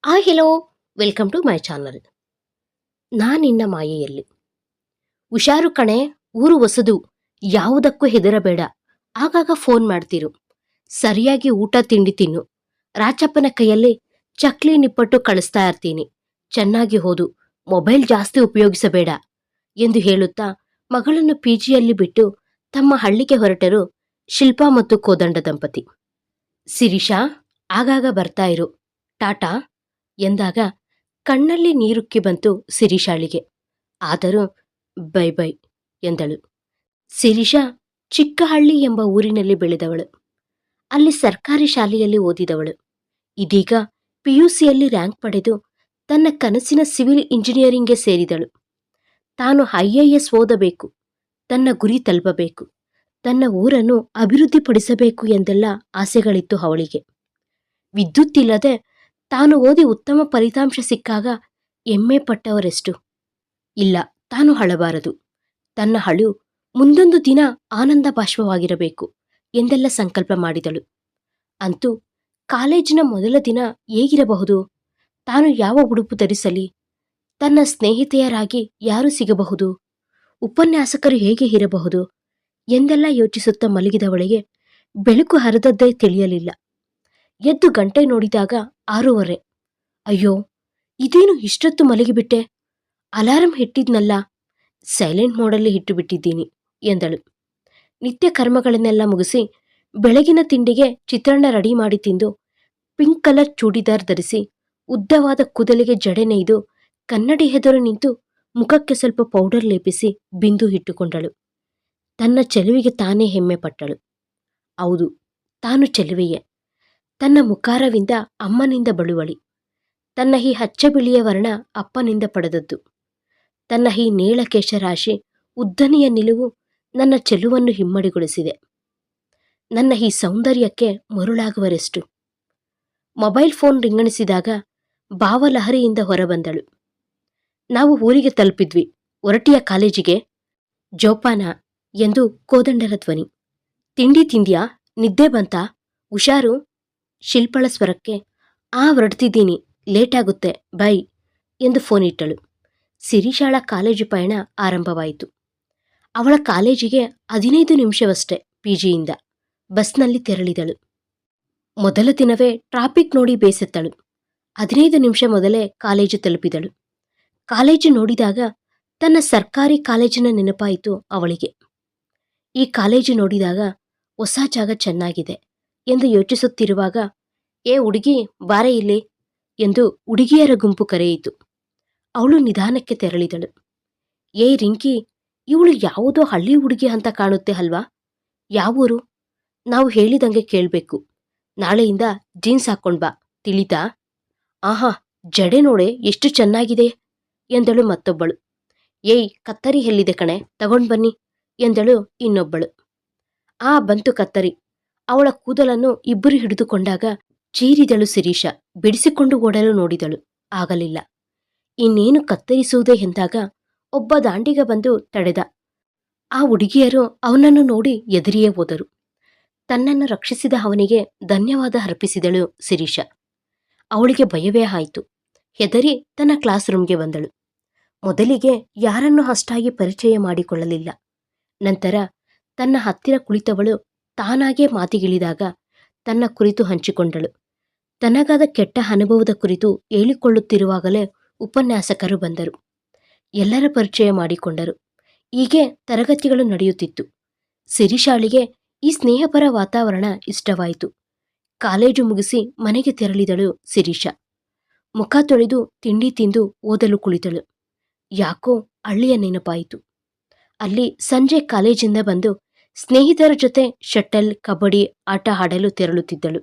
Hello welcome to my channel. ನಾನಿನ್ನ ಮಾಯೆಯಲ್ಲಿ. ಹುಷಾರು ಕಣೆ, ಊರು ಹೊಸದು, ಯಾವುದಕ್ಕೂ ಹೆದರಬೇಡ. ಆಗಾಗ ಫೋನ್ ಮಾಡ್ತಿರು, ಸರಿಯಾಗಿ ಊಟ ತಿಂಡಿ ತಿನ್ನು. ರಾಚಪ್ಪನ ಕೈಯಲ್ಲಿ ಚಕ್ಲಿ ನಿಪ್ಪಟ್ಟು ಕಳಿಸ್ತಾ ಇರ್ತೀನಿ, ಚೆನ್ನಾಗಿ ಓದು, ಮೊಬೈಲ್ ಜಾಸ್ತಿ ಉಪಯೋಗಿಸಬೇಡ ಎಂದು ಹೇಳುತ್ತಾ ಮಗಳನ್ನು ಪಿಜಿಯಲ್ಲಿ ಬಿಟ್ಟು ತಮ್ಮ ಹಳ್ಳಿಗೆ ಹೊರಟರು ಶಿಲ್ಪಾ ಮತ್ತು ಕೋದಂಡ ದಂಪತಿ. ಶಿರೀಷಾ, ಆಗಾಗ ಬರ್ತಾ ಇರು, ಟಾಟಾ ಎಂದಾಗ ಕಣ್ಣಲ್ಲಿ ನೀರುಕ್ಕಿ ಬಂತು ಶಿರೀಷಾಳಿಗೆ. ಆದರೂ ಬೈ ಬೈ ಎಂದಳು. ಶಿರೀಷಾ ಚಿಕ್ಕಹಳ್ಳಿ ಎಂಬ ಊರಿನಲ್ಲಿ ಬೆಳೆದವಳು. ಅಲ್ಲಿ ಸರ್ಕಾರಿ ಶಾಲೆಯಲ್ಲಿ ಓದಿದವಳು. ಇದೀಗ ಪಿಯುಸಿಯಲ್ಲಿ ರ್ಯಾಂಕ್ ಪಡೆದು ತನ್ನ ಕನಸಿನ ಸಿವಿಲ್ ಇಂಜಿನಿಯರಿಂಗ್ಗೆ ಸೇರಿದಳು. ತಾನು IAS ಓದಬೇಕು, ತನ್ನ ಗುರಿ ತಲುಪಬೇಕು, ತನ್ನ ಊರನ್ನು ಅಭಿವೃದ್ಧಿಪಡಿಸಬೇಕು ಎಂದೆಲ್ಲ ಆಸೆಗಳಿತ್ತು ಅವಳಿಗೆ. ವಿದ್ಯುತ್ ಇಲ್ಲದೆ ತಾನು ಓದಿ ಉತ್ತಮ ಫಲಿತಾಂಶ ಸಿಕ್ಕಾಗ ಹೆಮ್ಮೆ ಪಟ್ಟವರೆಷ್ಟು. ಇಲ್ಲ, ತಾನು ಅಳಬಾರದು, ತನ್ನ ಅಳು ಮುಂದೊಂದು ದಿನ ಆನಂದ ಬಾಷ್ಪವಾಗಿರಬೇಕು ಎಂದೆಲ್ಲ ಸಂಕಲ್ಪ ಮಾಡಿದಳು. ಅಂತೂ ಕಾಲೇಜಿನ ಮೊದಲ ದಿನ ಹೇಗಿರಬಹುದು? ತಾನು ಯಾವ ಉಡುಪು ಧರಿಸಲಿ? ತನ್ನ ಸ್ನೇಹಿತೆಯರಾಗಿ ಯಾರು ಸಿಗಬಹುದು? ಉಪನ್ಯಾಸಕರು ಹೇಗೆ ಇರಬಹುದು ಎಂದೆಲ್ಲ ಯೋಚಿಸುತ್ತಾ ಮಲಗಿದವಳಿಗೆ ಬೆಳಕು ಹರಿದದ್ದೇ ತಿಳಿಯಲಿಲ್ಲ. ಎದ್ದು ಗಂಟೆ ನೋಡಿದಾಗ 6:30. ಅಯ್ಯೋ, ಇದೇನು ಇಷ್ಟೊತ್ತು ಮಲಗಿಬಿಟ್ಟೆ? ಅಲಾರಂ ಇಟ್ಟಿದ್ನಲ್ಲ, ಸೈಲೆಂಟ್ ಮೋಡಲ್ಲಿ ಇಟ್ಟು ಬಿಟ್ಟಿದ್ದೀನಿ ಎಂದಳು. ನಿತ್ಯ ಕರ್ಮಗಳನ್ನೆಲ್ಲ ಮುಗಿಸಿ ಬೆಳಗಿನ ತಿಂಡಿಗೆ ಚಿತ್ರಾನ್ನ ರೆಡಿ ಮಾಡಿ ತಿಂದು, ಪಿಂಕ್ ಕಲರ್ ಚೂಡಿದಾರ್ ಧರಿಸಿ, ಉದ್ದವಾದ ಕೂದಲಿಗೆ ಜಡೆ ನೇಯ್ದು, ಕನ್ನಡಿ ಎದುರು ನಿಂತು ಮುಖಕ್ಕೆ ಸ್ವಲ್ಪ ಪೌಡರ್ ಲೇಪಿಸಿ ಬಿಂದು ಇಟ್ಟುಕೊಂಡಳು. ತನ್ನ ಚೆಲುವಿಗೆ ತಾನೇ ಹೆಮ್ಮೆ ಪಟ್ಟಳು. ಹೌದು, ತಾನು ಚೆಲುವೆಯೇ. ತನ್ನ ಮುಖಾರವಿಂದ ಅಮ್ಮನಿಂದ ಬಳುವಳಿ, ತನ್ನ ಈ ಹಚ್ಚ ಬಿಳಿಯ ವರ್ಣ ಅಪ್ಪನಿಂದ ಪಡೆದದ್ದು. ತನ್ನ ಈ ನೇಳ ಕೇಶರಾಶಿ, ಉದ್ದನೆಯ ನಿಲುವು ನನ್ನ ಚೆಲುವನ್ನು ಹಿಮ್ಮಡಿಗೊಳಿಸಿದೆ. ನನ್ನ ಈ ಸೌಂದರ್ಯಕ್ಕೆ ಮರುಳಾಗುವರೆಷ್ಟು. Mobile phone ರಿಂಗಣಿಸಿದಾಗ ಭಾವಲಹರಿಯಿಂದ ಹೊರಬಂದಳು. ನಾವು ಊರಿಗೆ ತಲುಪಿದ್ವಿ, ಹೊರಟಿಯ ಕಾಲೇಜಿಗೆ? ಜೋಪಾನ ಎಂದು ಕೋದಂಡರ ಧ್ವನಿ. ತಿಂಡಿ ತಿಂದ್ಯಾ? ನಿದ್ದೆ ಬಂತಾ? ಹುಷಾರು? ಶಿಲ್ಪಳ ಸ್ವರಕ್ಕೆ ಹೊರಡ್ತಿದ್ದೀನಿ, ಲೇಟಾಗುತ್ತೆ, ಬೈ ಎಂದು ಫೋನ್ ಇಟ್ಟಳು. ಶಿರೀಷಾಳ ಕಾಲೇಜು ಪಯಣ ಆರಂಭವಾಯಿತು. ಅವಳ ಕಾಲೇಜಿಗೆ 15 ನಿಮಿಷವಷ್ಟೇ ಪಿಜಿಯಿಂದ. ಬಸ್ನಲ್ಲಿ ತೆರಳಿದಳು. ಮೊದಲ ದಿನವೇ ಟ್ರಾಫಿಕ್ ನೋಡಿ ಬೇಸತ್ತಳು. 15 ನಿಮಿಷ ಮೊದಲೇ ಕಾಲೇಜು ತಲುಪಿದಳು. ಕಾಲೇಜು ನೋಡಿದಾಗ ತನ್ನ ಸರ್ಕಾರಿ ಕಾಲೇಜಿನ ನೆನಪಾಯಿತು ಅವಳಿಗೆ. ಈ ಕಾಲೇಜು ನೋಡಿದಾಗ ಹೊಸ ಜಾಗ ಚೆನ್ನಾಗಿದೆ ಎಂದು ಯೋಚಿಸುತ್ತಿರುವಾಗ, ಏ ಹುಡುಗಿ, ಬಾರೆ ಇಲ್ಲಿ ಎಂದು ಹುಡುಗಿಯರ ಗುಂಪು ಕರೆಯಿತು. ಅವಳು ನಿಧಾನಕ್ಕೆ ತೆರಳಿದಳು. ಏ ರಿಂಕಿ, ಇವಳು ಯಾವುದೋ ಹಳ್ಳಿ ಹುಡುಗಿ ಅಂತ ಕಾಣುತ್ತೆ ಅಲ್ವಾ? ಯಾವೂರು? ನಾವು ಹೇಳಿದಂಗೆ ಕೇಳಬೇಕು. ನಾಳೆಯಿಂದ ಜೀನ್ಸ್ ಹಾಕೊಂಡ್ ಬಾ, ತಿಳಿತಾ? ಆಹಾ, ಜಡೆ ನೋಡೆ ಎಷ್ಟು ಚೆನ್ನಾಗಿದೆ ಎಂದಳು ಮತ್ತೊಬ್ಬಳು. ಏಯ್, ಕತ್ತರಿ ಎಲ್ಲಿದೆ ಕಣೆ, ತಗೊಂಡ್ ಬನ್ನಿ ಎಂದಳು ಇನ್ನೊಬ್ಬಳು. ಬಂತು ಕತ್ತರಿ. ಅವಳ ಕೂದಲನ್ನು ಇಬ್ಬರು ಹಿಡಿದುಕೊಂಡಾಗ ಚೀರಿದಳು ಶಿರೀಷಾ. ಬಿಡಿಸಿಕೊಂಡು ಓಡಲು ನೋಡಿದಳು, ಆಗಲಿಲ್ಲ. ಇನ್ನೇನು ಕತ್ತರಿಸುವುದೇ ಎಂದಾಗ ಒಬ್ಬ ದಾಂಡಿಗ ಬಂದು ತಡೆದ. ಆ ಹುಡುಗಿಯರು ಅವನನ್ನು ನೋಡಿ ಎದುರಿಯೇ ಹೋದರು. ತನ್ನನ್ನು ರಕ್ಷಿಸಿದ ಅವನಿಗೆ ಧನ್ಯವಾದ ಅರ್ಪಿಸಿದಳು ಶಿರೀಷಾ. ಅವಳಿಗೆ ಭಯವೇ ಆಯಿತು. ಹೆದರಿ ತನ್ನ ಕ್ಲಾಸ್ ರೂಮ್ಗೆ ಬಂದಳು. ಮೊದಲಿಗೆ ಯಾರನ್ನೂ ಅಷ್ಟಾಗಿ ಪರಿಚಯ ಮಾಡಿಕೊಳ್ಳಲಿಲ್ಲ. ನಂತರ ತನ್ನ ಹತ್ತಿರ ಕುಳಿತವಳು ತಾನಾಗೇ ಮಾತಿಗಿಳಿದಾಗ ತನ್ನ ಕುರಿತು ಹಂಚಿಕೊಂಡಳು. ತನಗಾದ ಕೆಟ್ಟ ಅನುಭವದ ಕುರಿತು ಹೇಳಿಕೊಳ್ಳುತ್ತಿರುವಾಗಲೇ ಉಪನ್ಯಾಸಕರು ಬಂದರು. ಎಲ್ಲರ ಪರಿಚಯ ಮಾಡಿಕೊಂಡರು. ಹೀಗೆ ತರಗತಿಗಳು ನಡೆಯುತ್ತಿತ್ತು. ಶಿರೀಷಾಳಿಗೆ ಈ ಸ್ನೇಹಪರ ವಾತಾವರಣ ಇಷ್ಟವಾಯಿತು. ಕಾಲೇಜು ಮುಗಿಸಿ ಮನೆಗೆ ತೆರಳಿದಳು ಶಿರೀಷಾ. ಮುಖ ತೊಳೆದು ತಿಂಡಿ ತಿಂದು ಓದಲು ಕುಳಿತಳು. ಯಾಕೋ ಹಳ್ಳಿಯ ನೆನಪಾಯಿತು. ಅಲ್ಲಿ ಸಂಜೆ ಕಾಲೇಜಿಂದ ಬಂದು ಸ್ನೇಹಿತರ ಜೊತೆ ಶಟಲ್, ಕಬಡ್ಡಿ ಆಟ ಆಡಲು ತೆರಳುತ್ತಿದ್ದಳು.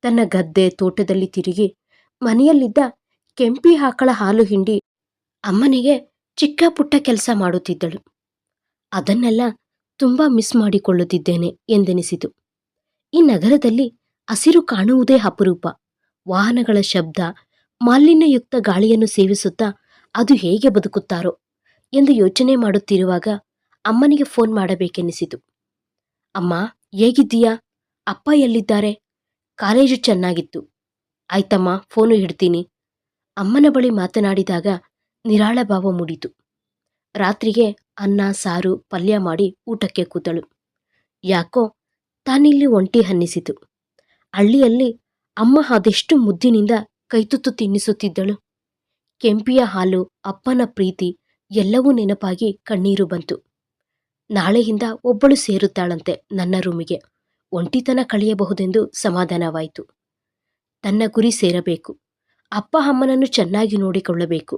ತನ್ನ ಗದ್ದೆ ತೋಟದಲ್ಲಿ ತಿರುಗಿ ಮನೆಯಲ್ಲಿದ್ದ ಕೆಂಪಿ ಆಕಳ ಹಾಲು ಹಿಂಡಿ ಅಮ್ಮನಿಗೆ ಚಿಕ್ಕ ಪುಟ್ಟ ಕೆಲಸ ಮಾಡುತ್ತಿದ್ದಳು. ಅದನ್ನೆಲ್ಲ ತುಂಬ ಮಿಸ್ ಮಾಡಿಕೊಳ್ಳುತ್ತಿದ್ದೇನೆ ಎಂದೆನಿಸಿತು. ಈ ನಗರದಲ್ಲಿ ಹಸಿರು ಕಾಣುವುದೇ ಅಪರೂಪ. ವಾಹನಗಳ ಶಬ್ದ, ಮಾಲಿನ್ಯಯುಕ್ತ ಗಾಳಿಯನ್ನು ಸೇವಿಸುತ್ತಾ ಅದು ಹೇಗೆ ಬದುಕುತ್ತಾರೋ ಎಂದು ಯೋಚನೆ ಮಾಡುತ್ತಿರುವಾಗ ಅಮ್ಮನಿಗೆ ಫೋನ್ ಮಾಡಬೇಕೆನ್ನಿಸಿತು. ಅಮ್ಮ, ಹೇಗಿದ್ದೀಯಾ? ಅಪ್ಪ ಎಲ್ಲಿದ್ದಾರೆ? ಕಾಲೇಜು ಚೆನ್ನಾಗಿತ್ತು. ಆಯ್ತಮ್ಮ, ಫೋನು ಇಡ್ತೀನಿ. ಅಮ್ಮನ ಬಳಿ ಮಾತನಾಡಿದಾಗ ನಿರಾಳ ಭಾವ ಮೂಡಿತು. ರಾತ್ರಿಗೆ ಅನ್ನ ಸಾರು ಪಲ್ಯ ಮಾಡಿ ಊಟಕ್ಕೆ ಕೂತಳು. ಯಾಕೋ ತಾನಿಲ್ಲಿ ಒಂಟಿ ಅನ್ನಿಸಿತು. ಹಳ್ಳಿಯಲ್ಲಿ ಅಮ್ಮ ಅದೆಷ್ಟು ಮುದ್ದಿನಿಂದ ಕೈತುತ್ತು ತಿನ್ನಿಸುತ್ತಿದ್ದಳು. ಕೆಂಪಿಯ ಹಾಲು, ಅಪ್ಪನ ಪ್ರೀತಿ ಎಲ್ಲವೂ ನೆನಪಾಗಿ ಕಣ್ಣೀರು ಬಂತು. ನಾಳೆಯಿಂದ ಒಬ್ಬಳು ಸೇರುತ್ತಾಳಂತೆ ನನ್ನ ರೂಮಿಗೆ. ಒಂಟಿತನ ಕಳೆಯಬಹುದೆಂದು ಸಮಾಧಾನವಾಯಿತು. ತನ್ನ ಗುರಿ ಸೇರಬೇಕು. ಅಪ್ಪ ಅಮ್ಮನನ್ನು ಚೆನ್ನಾಗಿ ನೋಡಿಕೊಳ್ಳಬೇಕು.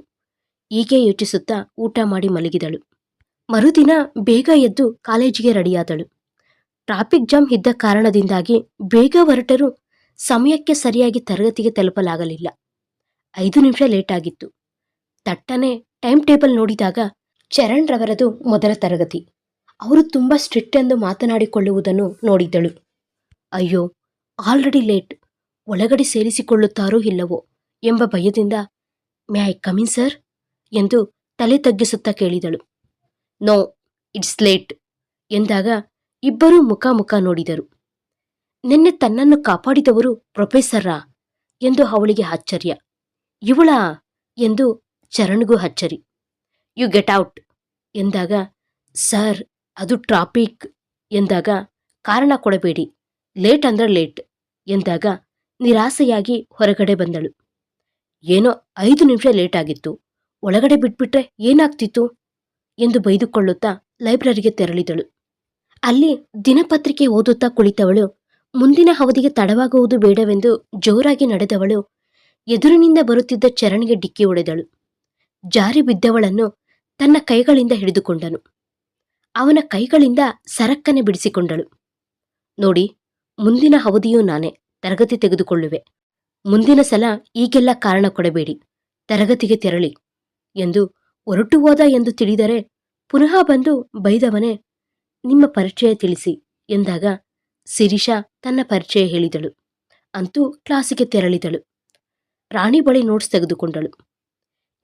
ಹೀಗೆ ಯೋಚಿಸುತ್ತಾ ಊಟ ಮಾಡಿ ಮಲಗಿದಳು. ಮರುದಿನ ಬೇಗ ಎದ್ದು ಕಾಲೇಜಿಗೆ ರೆಡಿಯಾದಳು. ಟ್ರಾಫಿಕ್ ಜಾಮ್ ಇದ್ದ ಕಾರಣದಿಂದಾಗಿ ಬೇಗ ಹೊರಟರೂ ಸಮಯಕ್ಕೆ ಸರಿಯಾಗಿ ತರಗತಿಗೆ ತಲುಪಲಾಗಲಿಲ್ಲ. 5 ನಿಮಿಷ ಲೇಟ್ ಆಗಿತ್ತು. ತಟ್ಟನೆ ಟೈಮ್ ಟೇಬಲ್ ನೋಡಿದಾಗ ಚರಣ್ ರವರದು ಮೊದಲ ತರಗತಿ. ಅವರು ತುಂಬ ಸ್ಟ್ರಿಕ್ಟ್ ಎಂದು ಮಾತನಾಡಿಕೊಳ್ಳುವುದನ್ನು ನೋಡಿದ್ದಳು. ಅಯ್ಯೋ, ಆಲ್ರೆಡಿ ಲೇಟ್, ಒಳಗಡೆ ಸೇರಿಸಿಕೊಳ್ಳುತ್ತಾರೋ ಇಲ್ಲವೋ ಎಂಬ ಭಯದಿಂದ ಮೇ ಐ ಕಮಿನ್ ಸರ್ ಎಂದು ತಲೆ ತಗ್ಗಿಸುತ್ತಾ ಕೇಳಿದಳು. ನೋ, ಇಟ್ಸ್ ಲೇಟ್ ಎಂದಾಗ ಇಬ್ಬರೂ ಮುಖ ನೋಡಿದರು. ನಿನ್ನೆ ತನ್ನನ್ನು ಕಾಪಾಡಿದವರು ಪ್ರೊಫೆಸರ್ರಾ ಎಂದು ಅವಳಿಗೆ ಆಶ್ಚರ್ಯ. ಇವಳಾ ಎಂದು ಚರಣ್ಗೂ ಅಚ್ಚರಿ. ಯು ಗೆಟ್ ಔಟ್ ಎಂದಾಗ ಸರ್ ಅದು ಟ್ರಾಫಿಕ್ ಎಂದಾಗ ಕಾರಣ ಕೊಡಬೇಡಿ, ಲೇಟ್ ಅಂದ್ರೆ ಲೇಟ್ ಎಂದಾಗ ನಿರಾಸೆಯಾಗಿ ಹೊರಗಡೆ ಬಂದಳು. ಏನೋ 5 ನಿಮಿಷ ಲೇಟ್ ಆಗಿತ್ತು, ಒಳಗಡೆ ಬಿಟ್ಬಿಟ್ರೆ ಏನಾಗ್ತಿತ್ತು ಎಂದು ಬೈದುಕೊಳ್ಳುತ್ತಾ ಲೈಬ್ರರಿಗೆ ತೆರಳಿದಳು. ಅಲ್ಲಿ ದಿನಪತ್ರಿಕೆ ಓದುತ್ತಾ ಕುಳಿತವಳು ಮುಂದಿನ ಅವಧಿಗೆ ತಡವಾಗುವುದು ಬೇಡವೆಂದು ಜೋರಾಗಿ ನಡೆದವಳು ಎದುರಿನಿಂದ ಬರುತ್ತಿದ್ದ ಚರಣ್ಗೆ ಡಿಕ್ಕಿ ಹೊಡೆದಳು. ಜಾರಿ ಬಿದ್ದವಳನ್ನು ತನ್ನ ಕೈಗಳಿಂದ ಹಿಡಿದುಕೊಂಡನು. ಅವನ ಕೈಗಳಿಂದ ಸರಕ್ಕನೆ ಬಿಡಿಸಿಕೊಂಡಳು. ನೋಡಿ, ಮುಂದಿನ ಅವಧಿಯೂ ನಾನೇ ತರಗತಿ ತೆಗೆದುಕೊಳ್ಳುವೆ. ಮುಂದಿನ ಸಲ ಈಗೆಲ್ಲ ಕಾರಣ ಕೊಡಬೇಡಿ, ತರಗತಿಗೆ ತೆರಳಿ ಎಂದು ಹೊರಟು ಹೋದ ಎಂದು ತಿಳಿದರೆ ಪುನಃ ಬಂದು ಬೈದವನೇ ನಿಮ್ಮ ಪರಿಚಯ ತಿಳಿಸಿ ಎಂದಾಗ ಶಿರೀಷಾ ತನ್ನ ಪರಿಚಯ ಹೇಳಿದಳು. ಅಂತೂ ಕ್ಲಾಸಿಗೆ ತೆರಳಿದಳು. ರಾಣಿ ಬಳಿ ನೋಟ್ಸ್ ತೆಗೆದುಕೊಂಡಳು.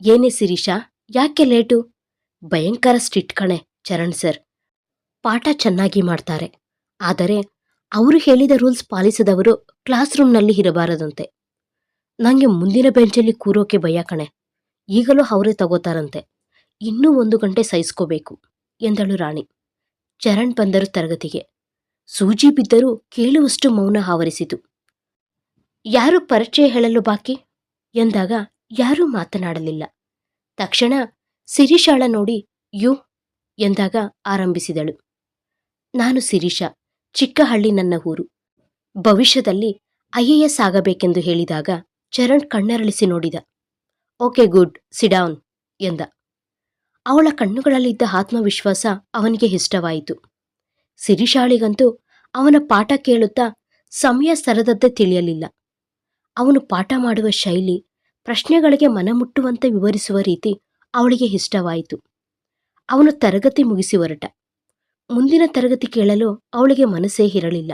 ಏನೇ ಶಿರೀಷಾ, ಯಾಕೆ ಲೇಟು? ಭಯಂಕರ ಸ್ಟ್ರಿಕ್ಟ್ ಕಣೆ ಚರಣ್ ಸರ್. ಪಾಠ ಚೆನ್ನಾಗಿ ಮಾಡ್ತಾರೆ, ಆದರೆ ಅವರು ಹೇಳಿದ ರೂಲ್ಸ್ ಪಾಲಿಸದವರು ಕ್ಲಾಸ್ ರೂಮ್ನಲ್ಲಿ ಇರಬಾರದಂತೆ. ನನಗೆ ಮುಂದಿನ ಬೆಂಚಲ್ಲಿ ಕೂರೋಕೆ ಭಯ ಕಣೆ. ಈಗಲೂ ಅವರೇ ತಗೋತಾರಂತೆ. ಇನ್ನೂ 1 ಗಂಟೆ ಸಹಿಸ್ಕೋಬೇಕು ಎಂದಳು ರಾಣಿ. ಚರಣ್ ಬಂದರು ತರಗತಿಗೆ. ಸೂಜಿ ಬಿದ್ದರೂ ಕೇಳುವಷ್ಟು ಮೌನ ಆವರಿಸಿತು. ಯಾರು ಪರಿಚಯ ಹೇಳಲು ಬಾಕಿ ಎಂದಾಗ ಯಾರೂ ಮಾತನಾಡಲಿಲ್ಲ. ತಕ್ಷಣ ಶಿರೀಷಾಳ ನೋಡಿ ಯು ಎಂದಾಗ ಆರಂಭಿಸಿದಳು. ನಾನು ಶಿರೀಷಾ, ಚಿಕ್ಕ ಹಳ್ಳಿ ನನ್ನ ಊರು. ಭವಿಷ್ಯದಲ್ಲಿ IAS ಆಗಬೇಕೆಂದು ಹೇಳಿದಾಗ ಚರಣ್ ಕಣ್ಣರಳಿಸಿ ನೋಡಿದ. ಓಕೆ ಗುಡ್, ಸಿಡೌನ್ ಎಂದ. ಅವಳ ಕಣ್ಣುಗಳಲ್ಲಿದ್ದ ಆತ್ಮವಿಶ್ವಾಸ ಅವನಿಗೆ ಇಷ್ಟವಾಯಿತು. ಶಿರೀಷಾಳಿಗಂತೂ ಅವನ ಪಾಠ ಕೇಳುತ್ತಾ ಸಮಯ ಸರದದ್ದೇ ತಿಳಿಯಲಿಲ್ಲ. ಅವನು ಪಾಠ ಮಾಡುವ ಶೈಲಿ, ಪ್ರಶ್ನೆಗಳಿಗೆ ಮನಮುಟ್ಟುವಂತೆ ವಿವರಿಸುವ ರೀತಿ ಅವಳಿಗೆ ಇಷ್ಟವಾಯಿತು. ಅವನು ತರಗತಿ ಮುಗಿಸಿ ಹೊರಟ. ಮುಂದಿನ ತರಗತಿ ಕೇಳಲು ಅವಳಿಗೆ ಮನಸ್ಸೇ ಇರಲಿಲ್ಲ.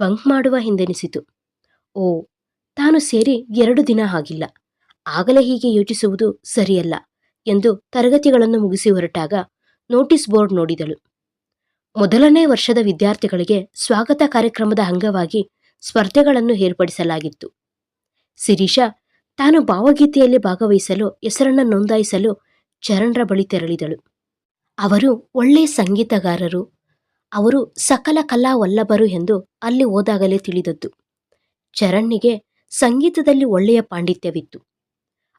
ಬಂಕ್ ಮಾಡುವ ಹಿಂದೆನಿಸಿತು. ಓ, ತಾನು ಸೇರಿ 2 ದಿನ ಆಗಿಲ್ಲ, ಆಗಲೇ ಹೀಗೆ ಯೋಚಿಸುವುದು ಸರಿಯಲ್ಲ ಎಂದು ತರಗತಿಗಳನ್ನು ಮುಗಿಸಿ ಹೊರಟಾಗ ನೋಟಿಸ್ ಬೋರ್ಡ್ ನೋಡಿದಳು. ಮೊದಲನೇ ವರ್ಷದ ವಿದ್ಯಾರ್ಥಿಗಳಿಗೆ ಸ್ವಾಗತ ಕಾರ್ಯಕ್ರಮದ ಅಂಗವಾಗಿ ಸ್ಪರ್ಧೆಗಳನ್ನು ಏರ್ಪಡಿಸಲಾಗಿತ್ತು. ಶಿರೀಷಾ ತಾನು ಭಾವಗೀತೆಯಲ್ಲಿ ಭಾಗವಹಿಸಲು ಹೆಸರನ್ನು ನೋಂದಾಯಿಸಲು ಚರಣ್ರ ಬಳಿ ತೆರಳಿದಳು. ಅವರು ಒಳ್ಳೆಯ ಸಂಗೀತಗಾರರು, ಅವರು ಸಕಲ ಕಲಾ ವಲ್ಲಭರು ಎಂದು ಅಲ್ಲಿ ಹೋದಾಗಲೇ ತಿಳಿದದ್ದು. ಚರಣ್ನಿಗೆ ಸಂಗೀತದಲ್ಲಿ ಒಳ್ಳೆಯ ಪಾಂಡಿತ್ಯವಿತ್ತು.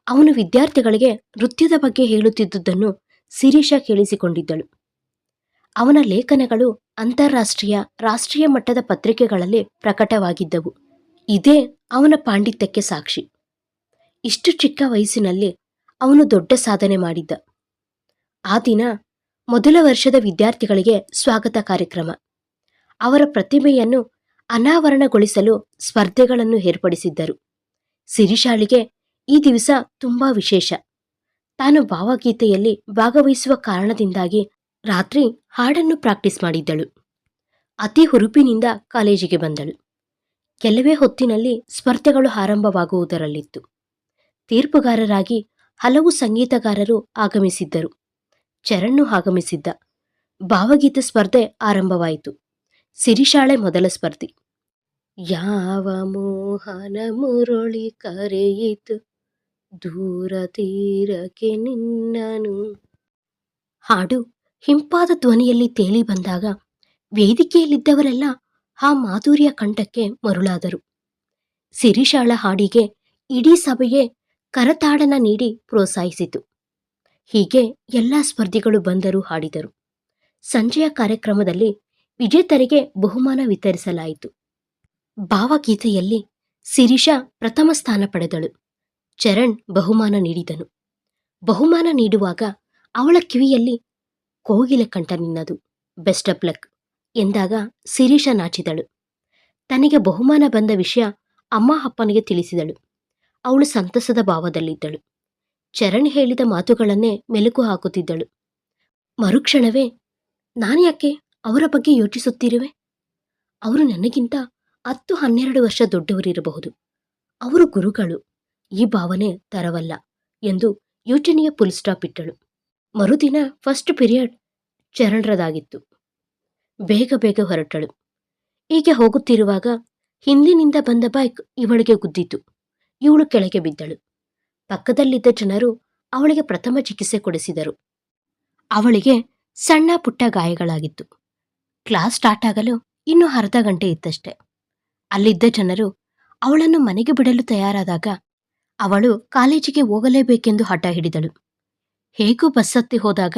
ಅವನು ವಿದ್ಯಾರ್ಥಿಗಳಿಗೆ ನೃತ್ಯದ ಬಗ್ಗೆ ಹೇಳುತ್ತಿದ್ದುದನ್ನು ಶಿರೀಷಾ ಕೇಳಿಸಿಕೊಂಡಿದ್ದಳು. ಅವನ ಲೇಖನಗಳು ಅಂತಾರಾಷ್ಟ್ರೀಯ, ರಾಷ್ಟ್ರೀಯ ಮಟ್ಟದ ಪತ್ರಿಕೆಗಳಲ್ಲಿ ಪ್ರಕಟವಾಗಿದ್ದವು. ಇದೇ ಅವನ ಪಾಂಡಿತ್ಯಕ್ಕೆ ಸಾಕ್ಷಿ. ಇಷ್ಟು ಚಿಕ್ಕ ವಯಸ್ಸಿನಲ್ಲಿ ಅವನು ದೊಡ್ಡ ಸಾಧನೆ ಮಾಡಿದ್ದ. ಆ ದಿನ ಮೊದಲ ವರ್ಷದ ವಿದ್ಯಾರ್ಥಿಗಳಿಗೆ ಸ್ವಾಗತ ಕಾರ್ಯಕ್ರಮ. ಅವರ ಪ್ರತಿಭೆಯನ್ನು ಅನಾವರಣಗೊಳಿಸಲು ಸ್ಪರ್ಧೆಗಳನ್ನು ಏರ್ಪಡಿಸಿದ್ದರು. ಶಿರೀಷಾಳಿಗೆ ಈ ದಿವಸ ತುಂಬಾ ವಿಶೇಷ. ತಾನು ಭಾವಗೀತೆಯಲ್ಲಿ ಭಾಗವಹಿಸುವ ಕಾರಣದಿಂದಾಗಿ ರಾತ್ರಿ ಹಾಡನ್ನು ಪ್ರಾಕ್ಟೀಸ್ ಮಾಡಿದ್ದಳು. ಅತಿ ಹುರುಪಿನಿಂದ ಕಾಲೇಜಿಗೆ ಬಂದಳು. ಕೆಲವೇ ಹೊತ್ತಿನಲ್ಲಿ ಸ್ಪರ್ಧೆಗಳು ಆರಂಭವಾಗುವುದರಲ್ಲಿತ್ತು. ತೀರ್ಪುಗಾರರಾಗಿ ಹಲವು ಸಂಗೀತಗಾರರು ಆಗಮಿಸಿದ್ದರು. ಚರಣ್ಣು ಆಗಮಿಸಿದ್ದ. ಭಾವಗೀತೆ ಸ್ಪರ್ಧೆ ಆರಂಭವಾಯಿತು. ಶಿರೀಷಾಳೆ ಮೊದಲ ಸ್ಪರ್ಧಿ. ಯಾವ ಮೋಹನ ಮುರಳಿ ಕರೆಯಿತು ದೂರ ತೀರಕ್ಕೆ ನಿನ್ನನು. ಹಾಡು ಹಿಂಪಾದ ಧ್ವನಿಯಲ್ಲಿ ತೇಲಿ ಬಂದಾಗ ವೇದಿಕೆಯಲ್ಲಿದ್ದವರೆಲ್ಲ ಆ ಮಾಧುರ್ಯ ಕಂಠಕ್ಕೆ ಮರುಳಾದರು. ಸಿರಿಶಾಳ ಹಾಡಿಗೆ ಇಡೀ ಸಭೆಯೇ ಕರತಾಡನ ನೀಡಿ ಪ್ರೋತ್ಸಾಹಿಸಿತು. ಹೀಗೆ ಎಲ್ಲ ಸ್ಪರ್ಧಿಗಳು ಬಂದರು, ಹಾಡಿದರು. ಸಂಜೆಯ ಕಾರ್ಯಕ್ರಮದಲ್ಲಿ ವಿಜೇತರಿಗೆ ಬಹುಮಾನ ವಿತರಿಸಲಾಯಿತು. ಭಾವಗೀತೆಯಲ್ಲಿ ಸಿರಿಷಾ ಪ್ರಥಮ ಸ್ಥಾನ ಪಡೆದಳು. ಚರಣ್ ಬಹುಮಾನ ನೀಡಿದನು. ಬಹುಮಾನ ನೀಡುವಾಗ ಅವಳ ಕಿವಿಯಲ್ಲಿ ಕೋಗಿಲೆ ಕಂಠ ನಿನ್ನದು, ಬೆಸ್ಟ್ ಆಫ್ ಲಕ್ ಎಂದಾಗ ಸಿರಿಷಾ ನಾಚಿದಳು. ತನಗೆ ಬಹುಮಾನ ಬಂದ ವಿಷಯ ಅಮ್ಮ ಅಪ್ಪನಿಗೆ ತಿಳಿಸಿದಳು. ಅವಳು ಸಂತಸದ ಭಾವದಲ್ಲಿದ್ದಳು. ಚರಣ್ ಹೇಳಿದ ಮಾತುಗಳನ್ನೇ ಮೆಲುಕು ಹಾಕುತ್ತಿದ್ದಳು. ಮರುಕ್ಷಣವೇ ನಾನ್ಯಾಕೆ ಅವರ ಬಗ್ಗೆ ಯೋಚಿಸುತ್ತಿರುವೆ? ಅವರು ನನಗಿಂತ 10-12 ವರ್ಷ ದೊಡ್ಡವರಿರಬಹುದು. ಅವರು ಗುರುಗಳು. ಈ ಭಾವನೆ ತರವಲ್ಲ ಎಂದು ಯೋಚನೆಯ ಫುಲ್ ಸ್ಟಾಪ್ ಇಟ್ಟಳು. ಮರುದಿನ ಫಸ್ಟ್ ಪೀರಿಯಡ್ ಚರಣರದಾಗಿತ್ತು. ಬೇಗ ಬೇಗ ಹೊರಟಳು. ಹೀಗೆ ಹೋಗುತ್ತಿರುವಾಗ ಹಿಂದಿನಿಂದ ಬಂದ ಬೈಕ್ ಇವಳಿಗೆ ಗುದ್ದಿತು. ಇವಳು ಕೆಳಗೆ ಬಿದ್ದಳು. ಪಕ್ಕದಲ್ಲಿದ್ದ ಜನರು ಅವಳಿಗೆ ಪ್ರಥಮ ಚಿಕಿತ್ಸೆ ಕೊಡಿಸಿದರು. ಅವಳಿಗೆ ಸಣ್ಣ ಪುಟ್ಟ ಗಾಯಗಳಾಗಿತ್ತು. ಕ್ಲಾಸ್ ಸ್ಟಾರ್ಟ್ ಆಗಲು ಇನ್ನೂ ಅರ್ಧ ಗಂಟೆ ಇತ್ತಷ್ಟೆ. ಅಲ್ಲಿದ್ದ ಜನರು ಅವಳನ್ನು ಮನೆಗೆ ಬಿಡಲು ತಯಾರಾದಾಗ ಅವಳು ಕಾಲೇಜಿಗೆ ಹೋಗಲೇಬೇಕೆಂದು ಹಠ ಹಿಡಿದಳು. ಹೇಗೂ ಬಸ್ ಹತ್ತಿ ಹೋದಾಗ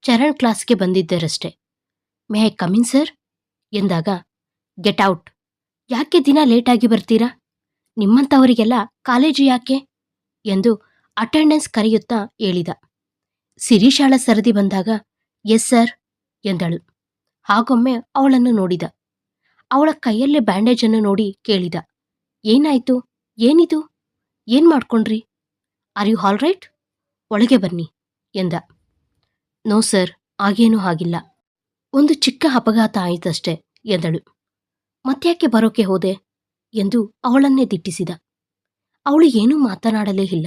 ಚರಣ್ ಕ್ಲಾಸ್ಗೆ ಬಂದಿದ್ದರಷ್ಟೆ. ಮೇ ಐ ಕಮಿನ್ ಸರ್ ಎಂದಾಗ, ಗೆಟ್ ಔಟ್. ಯಾಕೆ ದಿನ ಲೇಟಾಗಿ ಬರ್ತೀರಾ? ನಿಮ್ಮಂಥವರಿಗೆಲ್ಲ ಕಾಲೇಜು ಯಾಕೆ ಎಂದು ಅಟೆಂಡೆನ್ಸ್ ಕರೆಯುತ್ತಾ ಹೇಳಿದ. ಸಿರಿಶಾಳ ಸರದಿ ಬಂದಾಗ ಎಸ್ ಸರ್ ಎಂದಳು. ಹಾಗೊಮ್ಮೆ ಅವಳನ್ನು ನೋಡಿದ. ಅವಳ ಕೈಯಲ್ಲೇ ಬ್ಯಾಂಡೇಜನ್ನು ನೋಡಿ ಕೇಳಿದ, ಏನಾಯ್ತು? ಏನಿದು? ಏನ್ ಮಾಡ್ಕೊಂಡ್ರಿ? Are you all right? ಒಳಗೆ ಬನ್ನಿ ಎಂದ. ನೋ ಸರ್, ಆಗೇನೂ ಆಗಿಲ್ಲ. ಒಂದು ಚಿಕ್ಕ ಅಪಘಾತ ಆಯಿತಷ್ಟೆ ಎಂದಳು. ಮತ್ತ್ಯಾಕೆ ಬರೋಕೆ ಹೋದೆ ಎಂದು ಅವಳನ್ನೇ ದಿಟ್ಟಿಸಿದ. ಅವಳು ಏನೂ ಮಾತನಾಡಲೇ ಇಲ್ಲ.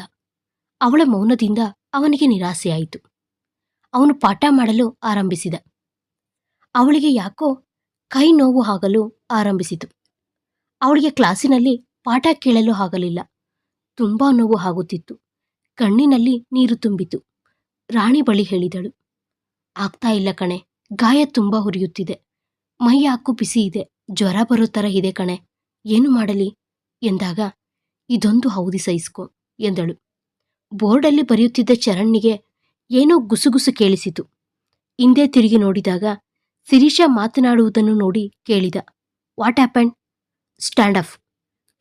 ಅವಳ ಮೌನದಿಂದ ಅವನಿಗೆ ನಿರಾಸೆಯಾಯಿತು. ಅವನು ಪಾಠ ಮಾಡಲು ಆರಂಭಿಸಿದ. ಅವಳಿಗೆ ಯಾಕೋ ಕೈ ನೋವು ಆಗಲು ಆರಂಭಿಸಿತು. ಅವಳಿಗೆ ಕ್ಲಾಸಿನಲ್ಲಿ ಪಾಠ ಕೇಳಲು ಆಗಲಿಲ್ಲ. ತುಂಬಾ ನೋವು ಆಗುತ್ತಿತ್ತು. ಕಣ್ಣಿನಲ್ಲಿ ನೀರು ತುಂಬಿತು. ರಾಣಿ ಬಳಿ ಹೇಳಿದಳು, ಆಗ್ತಾ ಇಲ್ಲ ಕಣೆ, ಗಾಯ ತುಂಬಾ ಹುರಿಯುತ್ತಿದೆ, ಮೈ ಯಾಕೋ ಬಿಸಿ ಇದೆ, ಜ್ವರ ಬರೋ ಥರ ಇದೆ ಕಣೆ, ಏನು ಮಾಡಲಿ ಎಂದಾಗ, ಇದೊಂದು ಅವಧಿ ಸಹಿಸ್ಕೊ ಎಂದಳು. ಬೋರ್ಡಲ್ಲಿ ಬರೆಯುತ್ತಿದ್ದ ಚರಣ್ನಿಗೆ ಏನೋ ಗುಸುಗುಸು ಕೇಳಿಸಿತು. ಹಿಂದೆ ತಿರುಗಿ ನೋಡಿದಾಗ ಸಿರಿಷಾ ಮಾತನಾಡುವುದನ್ನು ನೋಡಿ ಕೇಳಿದ, ವಾಟ್ ಹ್ಯಾಪನ್? Stand up.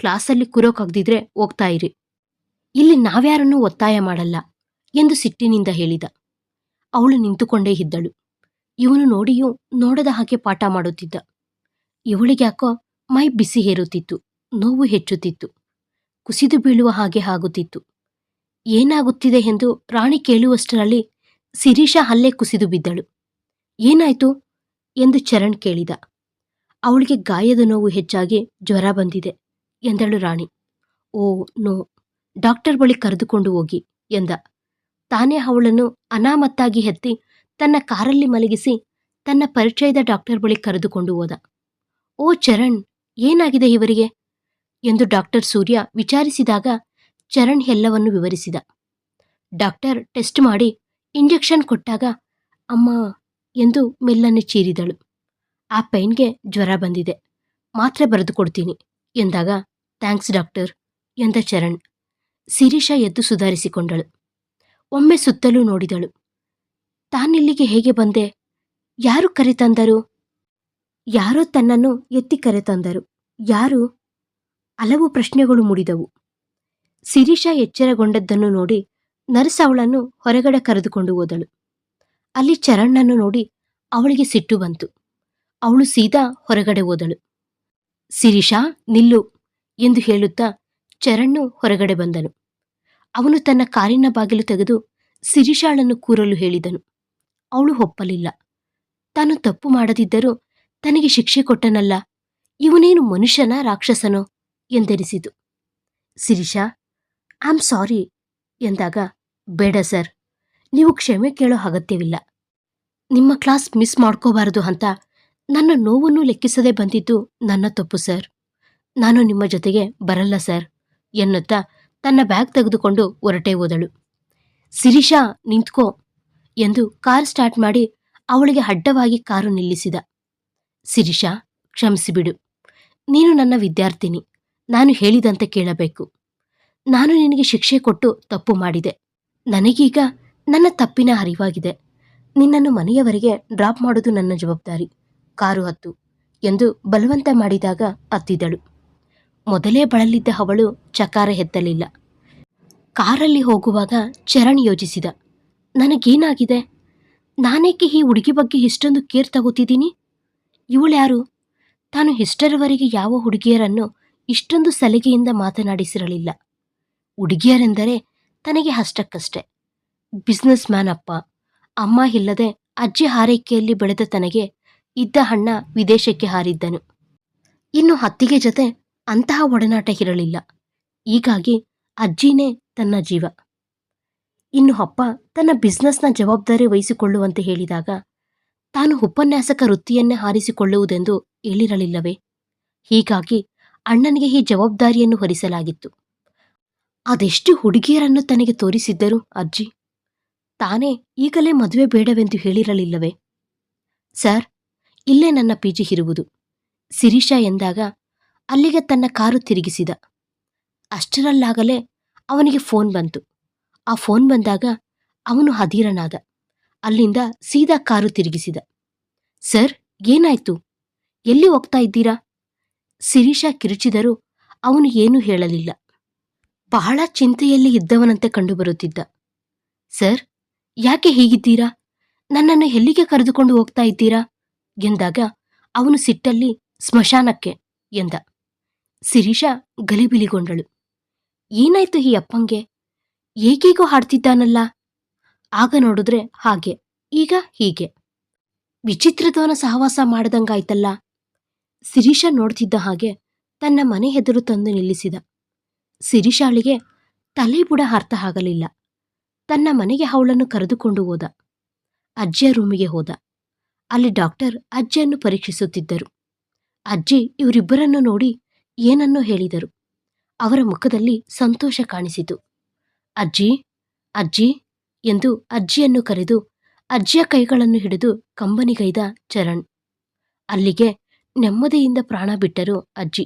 ಕ್ಲಾಸಲ್ಲಿ ಕೂರೋಕಾಗ್ದಿದ್ರೆ ಹೋಗ್ತಾ ಇರಿ. ಇಲ್ಲಿ ನಾವ್ಯಾರನ್ನೂ ಒತ್ತಾಯ ಮಾಡಲ್ಲ ಎಂದು ಸಿಟ್ಟಿನಿಂದ ಹೇಳಿದ. ಅವಳು ನಿಂತುಕೊಂಡೇ ಇದ್ದಳು. ಇವನು ನೋಡಿಯೂ ನೋಡದ ಹಾಗೆ ಪಾಠ ಮಾಡುತ್ತಿದ್ದ. ಇವಳಿಗ್ಯಾಕೋ ಮೈ ಬಿಸಿ ಏರುತ್ತಿತ್ತು, ನೋವು ಹೆಚ್ಚುತ್ತಿತ್ತು, ಕುಸಿದು ಬೀಳುವ ಹಾಗೆ ಆಗುತ್ತಿತ್ತು. ಏನಾಗುತ್ತಿದೆ ಎಂದು ರಾಣಿ ಕೇಳುವಷ್ಟರಲ್ಲಿ ಸಿರಿಷಾ ಅಲ್ಲೇ ಕುಸಿದು ಬಿದ್ದಳು. ಏನಾಯ್ತು ಎಂದು ಚರಣ್ ಕೇಳಿದ. ಅವಳಿಗೆ ಗಾಯದ ನೋವು ಹೆಚ್ಚಾಗಿ ಜ್ವರ ಬಂದಿದೆ ಎಂದಳು ರಾಣಿ. ಓ ನೋ, ಡಾಕ್ಟರ್ ಬಳಿ ಕರೆದುಕೊಂಡು ಹೋಗಿ ಎಂದ. ತಾನೇ ಅವಳನ್ನು ಅನಾಮತ್ತಾಗಿ ಎತ್ತಿ ತನ್ನ ಕಾರಲ್ಲಿ ಮಲಗಿಸಿ ತನ್ನ ಪರಿಚಯದ ಡಾಕ್ಟರ್ ಬಳಿ ಕರೆದುಕೊಂಡು ಹೋದ. ಓ ಚರಣ್, ಏನಾಗಿದೆ ಇವರಿಗೆ ಎಂದು ಡಾಕ್ಟರ್ ಸೂರ್ಯ ವಿಚಾರಿಸಿದಾಗ ಚರಣ್ ಎಲ್ಲವನ್ನು ವಿವರಿಸಿದ. ಡಾಕ್ಟರ್ ಟೆಸ್ಟ್ ಮಾಡಿ ಇಂಜೆಕ್ಷನ್ ಕೊಟ್ಟಾಗ ಅಮ್ಮ ಎಂದು ಮೆಲ್ಲನೆ ಚೀರಿದಳು. ಆ ಪೈನ್ಗೆ ಜ್ವರ ಬಂದಿದೆ, ಮಾತ್ರೆ ಬರೆದು ಕೊಡ್ತೀನಿ ಎಂದಾಗ, ಥ್ಯಾಂಕ್ಸ್ ಡಾಕ್ಟರ್ ಎಂದ ಚರಣ್. ಸಿರಿಷಾ ಎದ್ದು ಸುಧಾರಿಸಿಕೊಂಡಳು. ಒಮ್ಮೆ ಸುತ್ತಲೂ ನೋಡಿದಳು. ತಾನಿಲ್ಲಿಗೆ ಹೇಗೆ ಬಂದೆ? ಯಾರು ಕರೆತಂದರು? ಯಾರೋ ತನ್ನನ್ನು ಎತ್ತಿ ಕರೆತಂದರು. ಯಾರು? ಹಲವು ಪ್ರಶ್ನೆಗಳು ಮೂಡಿದವು. ಸಿರಿಷಾ ಎಚ್ಚರಗೊಂಡದ್ದನ್ನು ನೋಡಿ ನರ್ಸ್ ಅವಳನ್ನು ಹೊರಗಡೆ ಕರೆದುಕೊಂಡು ಹೋದಳು. ಅಲ್ಲಿ ಚರಣ್ಣನ್ನು ನೋಡಿ ಅವಳಿಗೆ ಸಿಟ್ಟು ಬಂತು. ಅವಳು ಸೀದಾ ಹೊರಗಡೆ ಹೋದಳು. ಸಿರಿಷಾ ನಿಲ್ಲು ಎಂದು ಹೇಳುತ್ತಾ ಚರಣ್ ಹೊರಗಡೆ ಬಂದನು. ಅವನು ತನ್ನ ಕಾರಿನ ಬಾಗಿಲು ತೆಗೆದು ಸಿರಿಷಾಳನ್ನು ಕೂರಲು ಹೇಳಿದನು. ಅವಳು ಒಪ್ಪಲಿಲ್ಲ. ತಾನು ತಪ್ಪು ಮಾಡದಿದ್ದರೂ ತನಗೆ ಶಿಕ್ಷೆ ಕೊಟ್ಟನಲ್ಲ, ಇವನೇನು ಮನುಷ್ಯನ ರಾಕ್ಷಸನೋ ಎಂದೆನಿಸಿತು. ಸಿರಿಷಾ, ಐ ಆಮ್ ಸಾರಿ ಎಂದಾಗ, ಬೇಡ ಸರ್, ನೀವು ಕ್ಷಮೆ ಕೇಳೋ ಅಗತ್ಯವಿಲ್ಲ. ನಿಮ್ಮ ಕ್ಲಾಸ್ ಮಿಸ್ ಮಾಡ್ಕೋಬಾರದು ಅಂತ ನನ್ನ ನೋವನ್ನು ಲೆಕ್ಕಿಸದೆ ಬಂದಿದ್ದು ನನ್ನ ತಪ್ಪು ಸರ್. ನಾನು ನಿಮ್ಮ ಜೊತೆಗೆ ಬರಲ್ಲ ಸರ್ ಎನ್ನುತ್ತಾ ತನ್ನ ಬ್ಯಾಗ್ ತೆಗೆದುಕೊಂಡು ಹೊರಟೇ ಹೋದಳು. ಶಿರೀಷಾ ನಿಂತ್ಕೋ ಎಂದು ಕಾರ್ ಸ್ಟಾರ್ಟ್ ಮಾಡಿ ಅವಳಿಗೆ ಅಡ್ಡವಾಗಿ ಕಾರು ನಿಲ್ಲಿಸಿದ. ಶಿರೀಷಾ, ಕ್ಷಮಿಸಿಬಿಡು. ನೀನು ನನ್ನ ವಿದ್ಯಾರ್ಥಿನಿ. ನಾನು ಹೇಳಿದಂತೆ ಕೇಳಬೇಕು. ನಾನು ನಿನಗೆ ಶಿಕ್ಷೆ ಕೊಟ್ಟು ತಪ್ಪು ಮಾಡಿದೆ. ನನಗೀಗ ನನ್ನ ತಪ್ಪಿನ ಅರಿವಾಗಿದೆ. ನಿನ್ನನ್ನು ಮನೆಯವರೆಗೆ ಡ್ರಾಪ್ ಮಾಡೋದು ನನ್ನ ಜವಾಬ್ದಾರಿ. ಕಾರು ಹತ್ತು ಎಂದು ಬಲವಂತ ಮಾಡಿದಾಗ ಹತ್ತಿದಳು. ಮೊದಲೇ ಬಳಲಿದ್ದ ಅವಳು ಚಕಾರ ಎತ್ತಲಿಲ್ಲ. ಕಾರಲ್ಲಿ ಹೋಗುವಾಗ ಚರಣ್ ಯೋಚಿಸಿದ, ನನಗೇನಾಗಿದೆ? ನಾನೇಕೆ ಈ ಹುಡುಗಿ ಬಗ್ಗೆ ಇಷ್ಟೊಂದು ಕೇರ್ ತಗೋತಿದ್ದೀನಿ? ಇವಳ್ಯಾರು? ತಾನು ಇಷ್ಟರವರೆಗೆ ಯಾವ ಹುಡುಗಿಯರನ್ನು ಇಷ್ಟೊಂದು ಸಲಿಗೆಯಿಂದ ಮಾತನಾಡಿಸಿರಲಿಲ್ಲ. ಹುಡುಗಿಯರೆಂದರೆ ತನಗೆ ಅಷ್ಟಕ್ಕಷ್ಟೆ. ಬಿಸ್ನೆಸ್ ಮ್ಯಾನ್ ಅಪ್ಪ, ಅಮ್ಮ ಇಲ್ಲದೆ ಅಜ್ಜಿ ಹಾರೈಕೆಯಲ್ಲಿ ಬೆಳೆದ ತನಗೆ ಇದ್ದ ಅಣ್ಣ ವಿದೇಶಕ್ಕೆ ಹಾರಿದ್ದನು. ಇನ್ನು ಅತ್ತಿಗೆ ಜೊತೆ ಅಂತಹ ಒಡನಾಟ ಇರಲಿಲ್ಲ. ಹೀಗಾಗಿ ಅಜ್ಜಿನೇ ತನ್ನ ಜೀವ. ಇನ್ನು ಅಪ್ಪ ತನ್ನ ಬಿಸ್ನೆಸ್ನ ಜವಾಬ್ದಾರಿ ವಹಿಸಿಕೊಳ್ಳುವಂತೆ ಹೇಳಿದಾಗ ತಾನು ಉಪನ್ಯಾಸಕ ವೃತ್ತಿಯನ್ನೇ ಆರಿಸಿಕೊಳ್ಳುವುದೆಂದು ಹೇಳಿರಲಿಲ್ಲವೇ? ಹೀಗಾಗಿ ಅಣ್ಣನಿಗೆ ಈ ಜವಾಬ್ದಾರಿಯನ್ನು ಹೊರಿಸಲಾಗಿತ್ತು. ಅದೆಷ್ಟು ಹುಡುಗಿಯರನ್ನು ತನಗೆ ತೋರಿಸಿದ್ದರು ಅಜ್ಜಿ. ತಾನೇ ಈಗಲೇ ಮದುವೆ ಬೇಡವೆಂದು ಹೇಳಿರಲಿಲ್ಲವೇ? ಸರ್, ಇಲ್ಲೇ ನನ್ನ ಪಿಜಿ ಇರುವುದು, ಶಿರೀಷಾ ಎಂದಾಗ ಅಲ್ಲಿಗೆ ತನ್ನ ಕಾರು ತಿರುಗಿಸಿದ. ಅಷ್ಟರಲ್ಲಾಗಲೇ ಅವನಿಗೆ ಫೋನ್ ಬಂತು. ಆ ಫೋನ್ ಬಂದಾಗ ಅವನು ಅಧೀರನಾದ. ಅಲ್ಲಿಂದ ಸೀದಾ ಕಾರು ತಿರುಗಿಸಿದ. ಸರ್, ಏನಾಯ್ತು? ಎಲ್ಲಿ ಹೋಗ್ತಾ ಇದ್ದೀರಾ? ಶಿರೀಷಾ ಕಿರುಚಿದರೂ ಅವನು ಏನೂ ಹೇಳಲಿಲ್ಲ. ಬಹಳ ಚಿಂತೆಯಲ್ಲಿ ಇದ್ದವನಂತೆ ಕಂಡುಬರುತ್ತಿದ್ದ. ಸರ್, ಯಾಕೆ ಹೀಗಿದ್ದೀರಾ? ನನ್ನನ್ನು ಎಲ್ಲಿಗೆ ಕರೆದುಕೊಂಡು ಹೋಗ್ತಾ ಇದ್ದೀರಾ ಎಂದಾಗ ಅವನು ಸಿಟ್ಟಲ್ಲಿ ಸ್ಮಶಾನಕ್ಕೆ ಎಂದ. ಶಿರೀಷಾ ಗಲಿಬಿಲಿಗೊಂಡಳು. ಏನಾಯ್ತು ಈ ಅಪ್ಪಂಗೆ? ಹೇಗೇಗೋ ಹಾಡ್ತಿದ್ದಾನಲ್ಲ. ಆಗ ನೋಡಿದ್ರೆ ಹಾಗೆ, ಈಗ ಹೀಗೆ. ವಿಚಿತ್ರದವನ ಸಹವಾಸ ಮಾಡದಂಗಾಯ್ತಲ್ಲ. ಶಿರೀಷಾ ನೋಡ್ತಿದ್ದ ಹಾಗೆ ತನ್ನ ಮನೆ ಎದುರು ತಂದು ನಿಲ್ಲಿಸಿದ. ಶಿರೀಷಾಳಿಗೆ ತಲೆ ಬುಡ ಅರ್ಥ ಆಗಲಿಲ್ಲ. ತನ್ನ ಮನೆಗೆ ಅವಳನ್ನು ಕರೆದುಕೊಂಡು ಹೋದ. ಅಜ್ಜಿಯ ರೂಮಿಗೆ ಹೋದ. ಅಲ್ಲಿ ಡಾಕ್ಟರ್ ಅಜ್ಜಿಯನ್ನು ಪರೀಕ್ಷಿಸುತ್ತಿದ್ದರು. ಅಜ್ಜಿ ಇವರಿಬ್ಬರನ್ನು ನೋಡಿ ಏನನ್ನೋ ಹೇಳಿದರು. ಅವರ ಮುಖದಲ್ಲಿ ಸಂತೋಷ ಕಾಣಿಸಿತು. ಅಜ್ಜಿ, ಅಜ್ಜಿ ಎಂದು ಅಜ್ಜಿಯನ್ನು ಕರೆದು ಅಜ್ಜಿಯ ಕೈಗಳನ್ನು ಹಿಡಿದು ಕಂಬನಿಗೈದ ಚರಣ್. ಅಲ್ಲಿಗೆ ನೆಮ್ಮದಿಯಿಂದ ಪ್ರಾಣ ಬಿಟ್ಟರು ಅಜ್ಜಿ.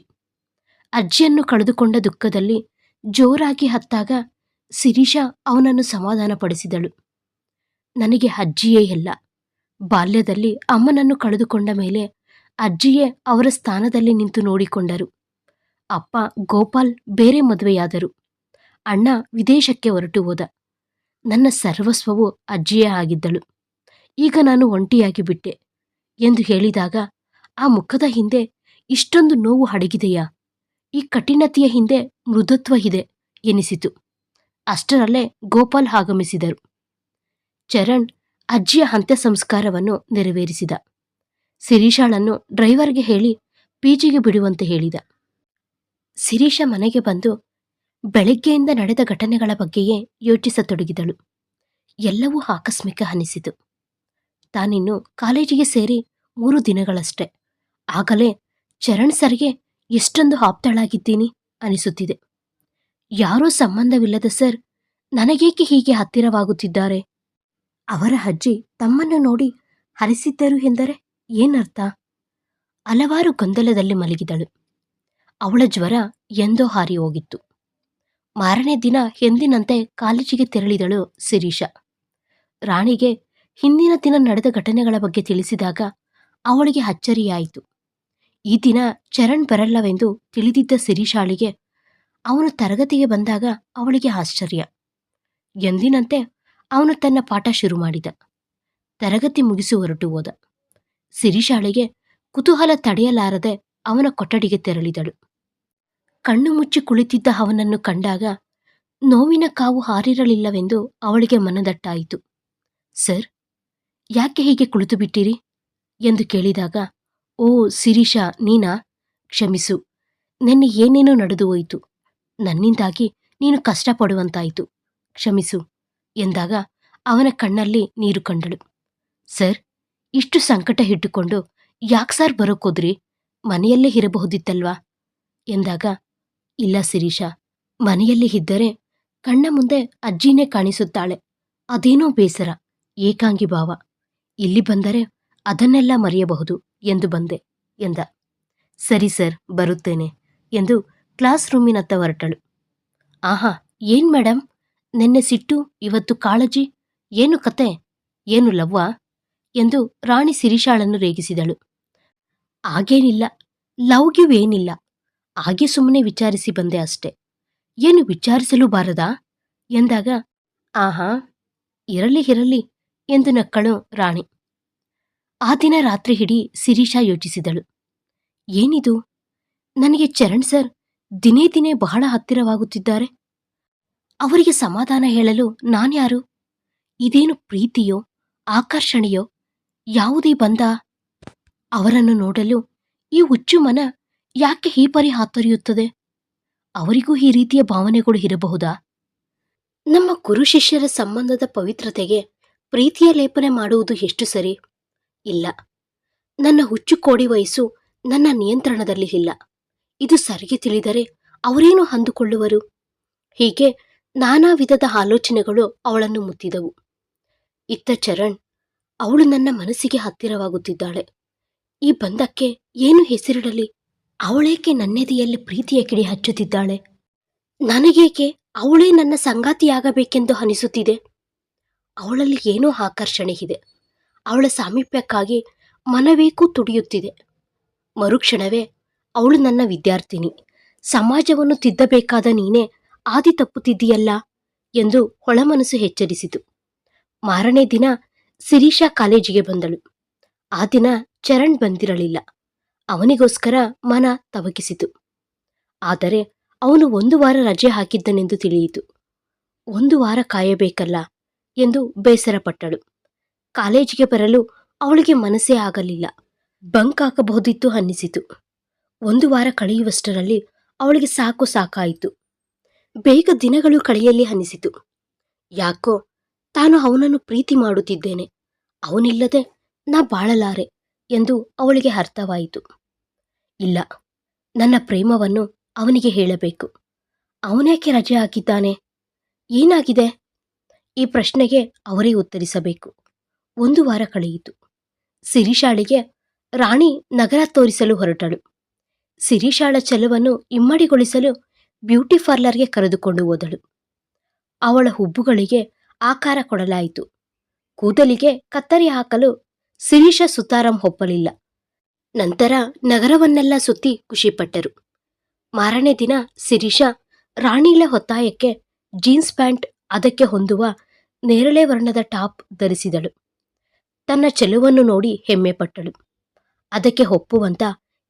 ಅಜ್ಜಿಯನ್ನು ಕಳೆದುಕೊಂಡ ದುಃಖದಲ್ಲಿ ಜೋರಾಗಿ ಹತ್ತಾಗ ಶಿರೀಷಾ ಅವನನ್ನು ಸಮಾಧಾನಪಡಿಸಿದಳು. ನನಗೆ ಅಜ್ಜಿಯೇ ಇಲ್ಲ. ಬಾಲ್ಯದಲ್ಲಿ ಅಮ್ಮನನ್ನು ಕಳೆದುಕೊಂಡ ಮೇಲೆ ಅಜ್ಜಿಯೇ ಅವರ ಸ್ಥಾನದಲ್ಲಿ ನಿಂತು ನೋಡಿಕೊಂಡರು. ಅಪ್ಪ ಗೋಪಾಲ್ ಬೇರೆ ಮದುವೆಯಾದರು. ಅಣ್ಣ ವಿದೇಶಕ್ಕೆ ಹೊರಟು ಹೋದ. ನನ್ನ ಸರ್ವಸ್ವವು ಅಜ್ಜಿಯೇ ಆಗಿದ್ದಳು. ಈಗ ನಾನು ಒಂಟಿಯಾಗಿ ಬಿಟ್ಟೆ ಎಂದು ಹೇಳಿದಾಗ ಆ ಮುಖದ ಹಿಂದೆ ಇಷ್ಟೊಂದು ನೋವು ಅಡಗಿದೆಯಾ? ಈ ಕಠಿಣತೆಯ ಹಿಂದೆ ಮೃದುತ್ವ ಇದೆ ಎನಿಸಿತು. ಅಷ್ಟರಲ್ಲೇ ಗೋಪಾಲ್ ಆಗಮಿಸಿದರು. ಚರಣ್ ಅಜ್ಜಿಯ ಅಂತ್ಯ ಸಂಸ್ಕಾರವನ್ನು ನೆರವೇರಿಸಿದ. ಶಿರೀಷಾಳನ್ನು ಡ್ರೈವರ್ಗೆ ಹೇಳಿ ಪಿಜಿಗೆ ಬಿಡುವಂತೆ ಹೇಳಿದ. ಶಿರೀಷಾ ಮನೆಗೆ ಬಂದು ಬೆಳಗ್ಗೆಯಿಂದ ನಡೆದ ಘಟನೆಗಳ ಬಗ್ಗೆಯೇ ಯೋಚಿಸತೊಡಗಿದಳು. ಎಲ್ಲವೂ ಆಕಸ್ಮಿಕ ಅನಿಸಿತು. ತಾನಿನ್ನು ಕಾಲೇಜಿಗೆ ಸೇರಿ 3 ದಿನಗಳಷ್ಟೆ. ಆಗಲೇ ಚರಣ್ ಸರ್ಗೆ ಎಷ್ಟೊಂದು ಆಪ್ತಳಾಗಿದ್ದೀನಿ ಅನಿಸುತ್ತಿದೆ. ಯಾರೋ ಸಂಬಂಧವಿಲ್ಲದ ಸರ್ ನನಗೇಕೆ ಹೀಗೆ ಹತ್ತಿರವಾಗುತ್ತಿದ್ದಾರೆ? ಅವರ ಅಜ್ಜಿ ತಮ್ಮನ್ನು ನೋಡಿ ಹರಿಸಿದ್ದರು ಎಂದರೆ ಏನರ್ಥ? ಹಲವಾರು ಗೊಂದಲದಲ್ಲಿ ಮಲಗಿದಳು. ಅವಳ ಜ್ವರ ಎಂದೋ ಹಾರಿ ಹೋಗಿತ್ತು. ಮಾರನೇ ದಿನ ಎಂದಿನಂತೆ ಕಾಲೇಜಿಗೆ ತೆರಳಿದಳು ಶಿರೀಷಾ. ರಾಣಿಗೆ ಹಿಂದಿನ ದಿನ ನಡೆದ ಘಟನೆಗಳ ಬಗ್ಗೆ ತಿಳಿಸಿದಾಗ ಅವಳಿಗೆ ಅಚ್ಚರಿಯಾಯಿತು. ಈ ದಿನ ಚರಣ್ ಬರಲ್ಲವೆಂದು ತಿಳಿದಿದ್ದ ಶಿರೀಷಾಳಿಗೆ ಅವನು ತರಗತಿಗೆ ಬಂದಾಗ ಅವಳಿಗೆ ಆಶ್ಚರ್ಯ. ಎಂದಿನಂತೆ ಅವನು ತನ್ನ ಪಾಠ ಶುರು ಮಾಡಿದ. ತರಗತಿ ಮುಗಿಸಿ ಹೊರಟು ಹೋದ. ಶಿರೀಷಾಳಿಗೆ ಕುತೂಹಲ ತಡೆಯಲಾರದೆ ಅವನ ಕೊಠಡಿಗೆ ತೆರಳಿದಳು. ಕಣ್ಣು ಮುಚ್ಚಿ ಕುಳಿತಿದ್ದ ಅವನನ್ನು ಕಂಡಾಗ ನೋವಿನ ಕಾವು ಹಾರಿರಲಿಲ್ಲವೆಂದು ಅವಳಿಗೆ ಮನದಟ್ಟಾಯಿತು. ಸರ್, ಯಾಕೆ ಹೀಗೆ ಕುಳಿತು ಬಿಟ್ಟಿರಿ ಎಂದು ಕೇಳಿದಾಗ, ಓ ಶಿರೀಷಾ, ನೀನಾ? ಕ್ಷಮಿಸು, ನಿನ್ನೆ ಏನೇನೋ ನಡೆದು ಹೋಯಿತು. ನನ್ನಿಂದಾಗಿ ನೀನು ಕಷ್ಟಪಡುವಂತಾಯಿತು. ಕ್ಷಮಿಸು ಎಂದಾಗ ಅವನ ಕಣ್ಣಲ್ಲಿ ನೀರು ಕಂಡಳು. ಸರ್, ಇಷ್ಟು ಸಂಕಟ ಇಟ್ಟುಕೊಂಡು ಯಾಕೆ ಸರ್ ಬರೋಕೋದ್ರಿ? ಮನೆಯಲ್ಲೇ ಇರಬಹುದಿತ್ತಲ್ವಾ ಎಂದಾಗ, ಇಲ್ಲ ಶಿರೀಷ, ಮನೆಯಲ್ಲಿ ಇದ್ದರೆ ಕಣ್ಣ ಮುಂದೆ ಅಜ್ಜಿನೇ ಕಾಣಿಸುತ್ತಾಳೆ. ಅದೇನೋ ಬೇಸರ, ಏಕಾಂಗಿ ಭಾವ. ಇಲ್ಲಿ ಬಂದರೆ ಅದನ್ನೆಲ್ಲ ಮರೆಯಬಹುದು ಎಂದು ಬಂದೆ ಎಂದ. ಸರಿ ಸರ್, ಬರುತ್ತೇನೆ ಎಂದು ಕ್ಲಾಸ್ ರೂಮಿನತ್ತ ಹೊರಟಳು. ಆಹಾ, ಏನ್ ಮೇಡಮ್, ನಿನ್ನೆ ಸಿಟ್ಟು, ಇವತ್ತು ಕಾಳಜಿ, ಏನು ಕತೆ? ಏನು ಲವ್ವಾ? ಎಂದು ರಾಣಿ ಶಿರೀಷಾಳನ್ನು ರೇಗಿಸಿದಳು. ಆಗೇನಿಲ್ಲ, ಲವ್ ಗಿವ್ ಏನಿಲ್ಲ, ಹಾಗೆ ಸುಮ್ಮನೆ ವಿಚಾರಿಸಿ ಬಂದೆ ಅಷ್ಟೆ. ಏನು ವಿಚಾರಿಸಲು ಬಾರದಾ ಎಂದಾಗ, ಆಹಾ, ಇರಲಿ ಎಂದು ನಕ್ಕಳು ರಾಣಿ. ಆ ದಿನ ರಾತ್ರಿ ಇಡೀ ಶಿರೀಷಾ ಯೋಚಿಸಿದಳು. ಏನಿದು, ನನಗೆ ಚರಣ್ ಸರ್ ದಿನೇ ದಿನೇ ಬಹಳ ಹತ್ತಿರವಾಗುತ್ತಿದ್ದಾರೆ. ಅವರಿಗೆ ಸಮಾಧಾನ ಹೇಳಲು ನಾನ್ಯಾರು? ಇದೇನು ಪ್ರೀತಿಯೋ ಆಕರ್ಷಣೆಯೋ ಯಾವುದೇ ಬಂದ? ಅವರನ್ನು ನೋಡಲು ಈ ಹುಚ್ಚು ಮನ ಯಾಕೆ ಈ ಪರಿ ಹಾತೊರೆಯುತ್ತದೆ? ಅವರಿಗೂ ಈ ರೀತಿಯ ಭಾವನೆಗಳು ಇರಬಹುದಾ? ನಮ್ಮ ಗುರು ಶಿಷ್ಯರ ಸಂಬಂಧದ ಪವಿತ್ರತೆಗೆ ಪ್ರೀತಿಯ ಲೇಪನೆ ಮಾಡುವುದು ಎಷ್ಟು ಸರಿ? ಇಲ್ಲ, ನನ್ನ ಹುಚ್ಚು ಕೋಡಿ ವಯಸ್ಸು ನನ್ನ ನಿಯಂತ್ರಣದಲ್ಲಿ ಇಲ್ಲ. ಇದು ಸರಿಗೆ ತಿಳಿದರೆ ಅವರೇನು ಅಂದುಕೊಳ್ಳುವರು? ಹೀಗೆ ನಾನಾ ವಿಧದ ಆಲೋಚನೆಗಳು ಅವಳನ್ನು ಮುತ್ತಿದವು. ಇತ್ತ ಚರಣ್, ಅವಳು ನನ್ನ ಮನಸ್ಸಿಗೆ ಹತ್ತಿರವಾಗುತ್ತಿದ್ದಾಳೆ. ಈ ಬಂಧಕ್ಕೆ ಏನು ಹೆಸರಿಡಲಿ? ಅವಳೇಕೆ ನನ್ನೆದೆಯಲ್ಲಿ ಪ್ರೀತಿಯ ಕಿಡಿ ಹಚ್ಚುತ್ತಿದ್ದಾಳೆ? ನನಗೇಕೆ ಅವಳೇ ನನ್ನ ಸಂಗಾತಿಯಾಗಬೇಕೆಂದು ಅನಿಸುತ್ತಿದೆ? ಅವಳಲ್ಲಿ ಏನೋ ಆಕರ್ಷಣೆ ಇದೆ. ಅವಳ ಸಾಮೀಪ್ಯಕ್ಕಾಗಿ ಮನವೇಕೂ ತುಡಿಯುತ್ತಿದೆ. ಮರುಕ್ಷಣವೇ ಅವಳು ನನ್ನ ವಿದ್ಯಾರ್ಥಿನಿ, ಸಮಾಜವನ್ನು ತಿದ್ದಬೇಕಾದ ನೀನೇ ಆದಿ ತಪ್ಪುತ್ತಿದ್ದೀಯಲ್ಲ ಎಂದು ಒಳಮನಸ್ಸು ಎಚ್ಚರಿಸಿತು. ಮಾರನೇ ದಿನ ಶಿರೀಷಾ ಕಾಲೇಜಿಗೆ ಬಂದಳು. ಆ ದಿನ ಚರಣ್ ಬಂದಿರಲಿಲ್ಲ. ಅವನಿಗೋಸ್ಕರ ಮನ ತವಕಿಸಿತು. ಆದರೆ ಅವನು 1 ವಾರ ರಜೆ ಹಾಕಿದ್ದನೆಂದು ತಿಳಿಯಿತು. 1 ವಾರ ಕಾಯಬೇಕಲ್ಲ ಎಂದು ಬೇಸರಪಟ್ಟಳು. ಕಾಲೇಜಿಗೆ ಬರಲು ಅವಳಿಗೆ ಮನಸ್ಸೇ ಆಗಲಿಲ್ಲ. ಬಂಕ್ ಹಾಕಬಹುದಿತ್ತು ಅನ್ನಿಸಿತು. 1 ವಾರ ಕಳೆಯುವಷ್ಟರಲ್ಲಿ ಅವಳಿಗೆ ಸಾಕಾಯಿತು. ಬೇಗ ದಿನಗಳು ಕಳೆಯಲಿ ಅನ್ನಿಸಿತು. ಯಾಕೋ ತಾನು ಅವನನ್ನು ಪ್ರೀತಿ ಮಾಡುತ್ತಿದ್ದೇನೆ, ಅವನಿಲ್ಲದೆ ನಾ ಬಾಳಲಾರೆ ಎಂದು ಅವಳಿಗೆ ಅರ್ಥವಾಯಿತು. ಇಲ್ಲ, ನನ್ನ ಪ್ರೇಮವನ್ನು ಅವನಿಗೆ ಹೇಳಬೇಕು. ಅವನೇಕೆ ರಜೆ ಹಾಕಿದ್ದಾನೆ? ಏನಾಗಿದೆ? ಈ ಪ್ರಶ್ನೆಗೆ ಅವರೇ ಉತ್ತರಿಸಬೇಕು. 1 ವಾರ ಕಳೆಯಿತು. ಶಿರೀಷಾಳಿಗೆ ರಾಣಿ ನಗರ ತೋರಿಸಲು ಹೊರಟಳು. ಶಿರೀಷಾಳ ಛಲವನ್ನು ಇಮ್ಮಡಿಗೊಳಿಸಲು ಬ್ಯೂಟಿ ಪಾರ್ಲರ್ಗೆ ಕರೆದುಕೊಂಡು ಹೋದಳು. ಅವಳ ಹುಬ್ಬುಗಳಿಗೆ ಆಕಾರ ಕೊಡಲಾಯಿತು. ಕೂದಲಿಗೆ ಕತ್ತರಿ ಹಾಕಲು ಶಿರೀಷಾ ಸುತಾರಾಂ ಒಪ್ಪಲಿಲ್ಲ. ನಂತರ ನಗರವನ್ನೆಲ್ಲ ಸುತ್ತಿ ಖುಷಿಪಟ್ಟರು. ಮಾರನೇ ದಿನ ಶಿರೀಷಾ ರಾಣಿಳ ಒತ್ತಾಯಕ್ಕೆ ಜೀನ್ಸ್ ಪ್ಯಾಂಟ್, ಅದಕ್ಕೆ ಹೊಂದುವ ನೇರಳೆ ವರ್ಣದ ಟಾಪ್ ಧರಿಸಿದಳು. ತನ್ನ ಚೆಲುವನ್ನು ನೋಡಿ ಹೆಮ್ಮೆಪಟ್ಟಳು. ಅದಕ್ಕೆ ಒಪ್ಪುವಂತ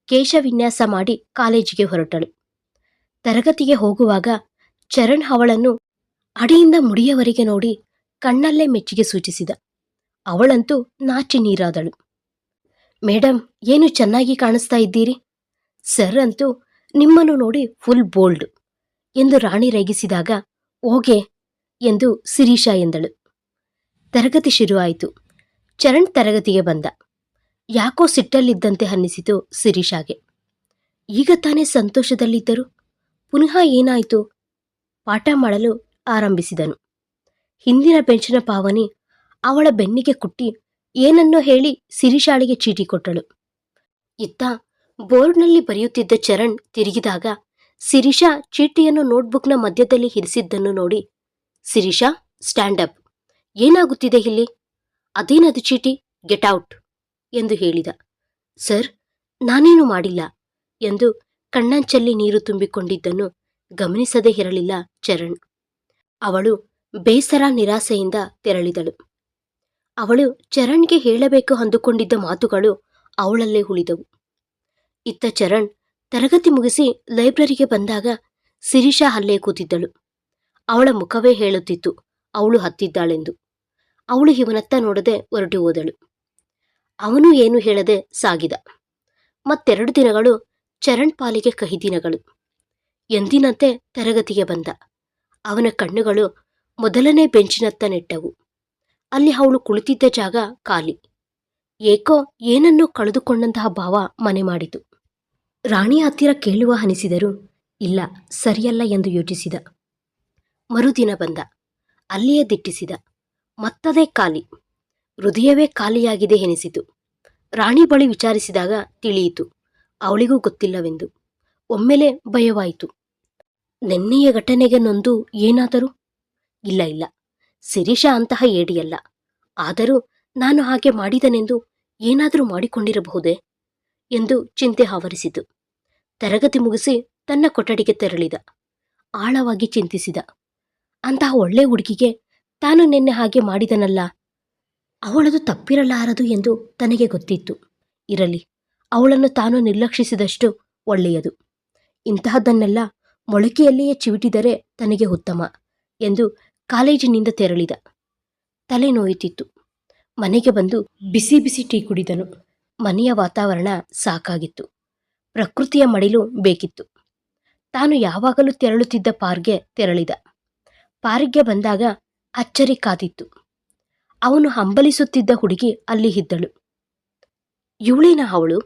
ಕೇಶವಿನ್ಯಾಸ ಮಾಡಿ ಕಾಲೇಜಿಗೆ ಹೊರಟಳು. ತರಗತಿಗೆ ಹೋಗುವಾಗ ಚರಣ್ ಅವಳನ್ನು ಅಡಿಯಿಂದ ಮುಡಿಯವರೆಗೆ ನೋಡಿ ಕಣ್ಣಲ್ಲೇ ಮೆಚ್ಚುಗೆ ಸೂಚಿಸಿದ. ಅವಳಂತೂ ನಾಚಿ ನೀರಾದಳು. ಮೇಡಮ್, ಏನು ಚೆನ್ನಾಗಿ ಕಾಣಿಸ್ತಾ ಇದ್ದೀರಿ. ಸರ್ ಅಂತೂ ನಿಮ್ಮನ್ನು ನೋಡಿ ಫುಲ್ ಬೋಲ್ಡ್ ಎಂದು ರಾಣಿ ರೇಗಿಸಿದಾಗ, ಓಗೆ ಎಂದು ಶಿರೀಷಾ ಎಂದಳು. ತರಗತಿ ಶುರುವಾಯಿತು. ಚರಣ್ ತರಗತಿಗೆ ಬಂದ. ಯಾಕೋ ಸಿಟ್ಟಲ್ಲಿದ್ದಂತೆ ಅನ್ನಿಸಿತು ಶಿರೀಷಾಗೆ. ಈಗ ತಾನೇ ಸಂತೋಷದಲ್ಲಿದ್ದರು, ಪುನಃ ಏನಾಯಿತು? ಪಾಠ ಮಾಡಲು ಆರಂಭಿಸಿದನು. ಹಿಂದಿನ ಬೆಂಚಿನ ಪಾವನಿ ಅವಳ ಬೆನ್ನಿಗೆ ಕುಟ್ಟಿ ಏನನ್ನೋ ಹೇಳಿ ಶಿರೀಷಾಳಿಗೆ ಚೀಟಿ ಕೊಟ್ಟಳು. ಇತ್ತ ಬೋರ್ಡ್ನಲ್ಲಿ ಬರೆಯುತ್ತಿದ್ದ ಚರಣ್ ತಿರುಗಿದಾಗ ಶಿರೀಷಾ ಚೀಟಿಯನ್ನು ನೋಟ್ಬುಕ್ನ ಮಧ್ಯದಲ್ಲಿ ಇರಿಸಿದ್ದನ್ನು ನೋಡಿ, ಶಿರೀಷಾ, ಸ್ಟ್ಯಾಂಡ್ ಅಪ್, ಏನಾಗುತ್ತಿದೆ ಇಲ್ಲಿ? ಅದೇನದು ಚೀಟಿ, ಗೆಟ್ ಔಟ್ ಎಂದು ಹೇಳಿದ. ಸರ್, ನಾನೇನು ಮಾಡಿಲ್ಲ ಎಂದು ಕಣ್ಣಂಚಲ್ಲಿ ನೀರು ತುಂಬಿಕೊಂಡಿದ್ದನ್ನು ಗಮನಿಸದೇ ಇರಲಿಲ್ಲ ಚರಣ್. ಅವಳು ಬೇಸರ ನಿರಾಸೆಯಿಂದ ತೆರಳಿದಳು. ಅವಳು ಚರಣ್ಗೆ ಹೇಳಬೇಕು ಅಂದುಕೊಂಡಿದ್ದ ಮಾತುಗಳು ಅವಳಲ್ಲೇ ಉಳಿದವು. ಇತ್ತ ಚರಣ್ ತರಗತಿ ಮುಗಿಸಿ ಲೈಬ್ರರಿಗೆ ಬಂದಾಗ ಶಿರೀಷಾ ಅಲ್ಲೇ ಕೂತಿದ್ದಳು. ಅವಳ ಮುಖವೇ ಹೇಳುತ್ತಿತ್ತು ಅವಳು ಹತ್ತಿದ್ದಾಳೆಂದು. ಅವಳು ಇವನತ್ತ ನೋಡದೆ ಹೊರಟು ಹೋದಳು. ಅವನು ಏನು ಹೇಳದೆ ಸಾಗಿದ. ಮತ್ತೆರಡು ದಿನಗಳು ಚರಣ್ ಪಾಲಿಗೆ ಕಹಿ ದಿನಗಳು. ಎಂದಿನಂತೆ ತರಗತಿಗೆ ಬಂದ. ಅವನ ಕಣ್ಣುಗಳು ಮೊದಲನೇ ಬೆಂಚಿನತ್ತ ನೆಟ್ಟವು. ಅಲ್ಲಿ ಅವಳು ಕುಳಿತಿದ್ದ ಜಾಗ ಖಾಲಿ. ಏಕೋ ಏನನ್ನೋ ಕಳೆದುಕೊಂಡಂತಹ ಭಾವ ಮನೆ ಮಾಡಿತು. ರಾಣಿ ಹತ್ತಿರ ಕೇಳುವ ಅನಿಸಿದರೂ ಇಲ್ಲ, ಸರಿಯಲ್ಲ ಎಂದು ಯೋಚಿಸಿದ. ಮರುದಿನ ಬಂದ. ಅಲ್ಲಿಯೇ ದಿಟ್ಟಿಸಿದ. ಮತ್ತದೇ ಖಾಲಿ. ಹೃದಯವೇ ಖಾಲಿಯಾಗಿದೆ ಎನಿಸಿತು. ರಾಣಿ ಬಳಿ ವಿಚಾರಿಸಿದಾಗ ತಿಳಿಯಿತು, ಅವಳಿಗೂ ಗೊತ್ತಿಲ್ಲವೆಂದು. ಒಮ್ಮೆಲೆ ಭಯವಾಯಿತು. ನೆನ್ನೆಯ ಘಟನೆಗೆ ನೊಂದು ಏನಾದರೂ? ಇಲ್ಲ ಇಲ್ಲ, ಶಿರೀಷ ಅಂತಹ ಏಡಿಯಲ್ಲ. ಆದರೂ ನಾನು ಹಾಗೆ ಮಾಡಿದನೆಂದು ಏನಾದರೂ ಮಾಡಿಕೊಂಡಿರಬಹುದೇ ಎಂದು ಚಿಂತೆ ಆವರಿಸಿತು. ತರಗತಿ ಮುಗಿಸಿ ತನ್ನ ಕೊಠಡಿಗೆ ತೆರಳಿದ. ಆಳವಾಗಿ ಚಿಂತಿಸಿದ. ಅಂತಹ ಒಳ್ಳೆ ಹುಡುಗಿಗೆ ತಾನು ನಿನ್ನೆ ಹಾಗೆ ಮಾಡಿದನಲ್ಲ, ಅವಳದು ತಪ್ಪಿರಲಾರದು ಎಂದು ತನಗೆ ಗೊತ್ತಿತ್ತು. ಇರಲಿ, ಅವಳನ್ನು ತಾನು ನಿರ್ಲಕ್ಷಿಸಿದಷ್ಟು ಒಳ್ಳೆಯದು. ಇಂತಹದ್ದನ್ನೆಲ್ಲ ಮೊಳಕೆಯಲ್ಲಿಯೇ ಚಿವಿಟಿದರೆ ತನಗೆ ಉತ್ತಮ ಎಂದು ಕಾಲೇಜಿನಿಂದ ತೆರಳಿದ. ತಲೆ ನೋಯುತ್ತಿತ್ತು. ಮನೆಗೆ ಬಂದು ಬಿಸಿ ಬಿಸಿ ಟೀ ಕುಡಿದನು. ಮನೆಯ ವಾತಾವರಣ ಸಾಕಾಗಿತ್ತು. ಪ್ರಕೃತಿಯ ಮಡಿಲು ಬೇಕಿತ್ತು. ತಾನು ಯಾವಾಗಲೂ ತೆರಳುತ್ತಿದ್ದ ಪಾರ್ಕ್ಗೆ ತೆರಳಿದ. ಪಾರ್ಕ್ಗೆ ಬಂದಾಗ ಅಚ್ಚರಿ ಕಾದಿತ್ತು. ಅವನು ಹಂಬಲಿಸುತ್ತಿದ್ದ ಹುಡುಗಿ ಅಲ್ಲಿ ಇದ್ದಳು. ಇವಳೇನಾ ಅವಳು?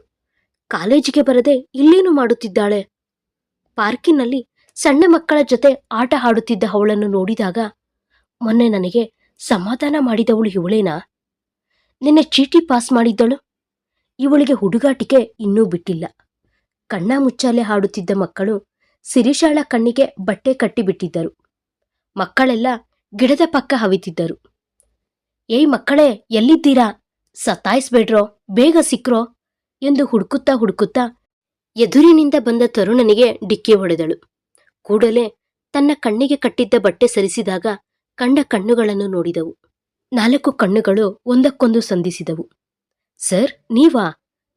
ಕಾಲೇಜಿಗೆ ಬರದೆ ಇಲ್ಲೇನು ಮಾಡುತ್ತಿದ್ದಾಳೆ? ಪಾರ್ಕಿನಲ್ಲಿ ಸಣ್ಣ ಮಕ್ಕಳ ಜೊತೆ ಆಟ ಆಡುತ್ತಿದ್ದ ಅವಳನ್ನು ನೋಡಿದಾಗ ಮೊನ್ನೆ ನನಗೆ ಸಮಾಧಾನ ಮಾಡಿದವಳು ಇವಳೇನಾ? ನಿನ್ನೆ ಚೀಟಿ ಪಾಸ್ ಮಾಡಿದ್ದಳು. ಇವಳಿಗೆ ಹುಡುಗಾಟಿಕೆ ಇನ್ನೂ ಬಿಟ್ಟಿಲ್ಲ. ಕಣ್ಣ ಮುಚ್ಚಾಲೆ ಆಡುತ್ತಿದ್ದ ಮಕ್ಕಳು ಶಿರೀಷಾಳ ಕಣ್ಣಿಗೆ ಬಟ್ಟೆ ಕಟ್ಟಿಬಿಟ್ಟಿದ್ದರು. ಮಕ್ಕಳೆಲ್ಲ ಗಿಡದ ಪಕ್ಕ ಹವಿತಿದ್ದರು. ಏಯ್ ಮಕ್ಕಳೇ, ಎಲ್ಲಿದ್ದೀರಾ? ಸತಾಯಿಸ್ಬೇಡ್ರೋ, ಬೇಗ ಸಿಕ್ರೋ ಎಂದು ಹುಡುಕುತ್ತಾ ಹುಡುಕುತ್ತಾ ಎದುರಿನಿಂದ ಬಂದ ತರುಣನಿಗೆ ಡಿಕ್ಕಿ ಹೊಡೆದಳು. ಕೂಡಲೇ ತನ್ನ ಕಣ್ಣಿಗೆ ಕಟ್ಟಿದ್ದ ಬಟ್ಟೆ ಸರಿಸಿದಾಗ ಕಂಡ ಕಣ್ಣುಗಳನ್ನು ನೋಡಿದವು. 4 ಕಣ್ಣುಗಳು ಒಂದಕ್ಕೊಂದು ಸಂಧಿಸಿದವು. ಸರ್,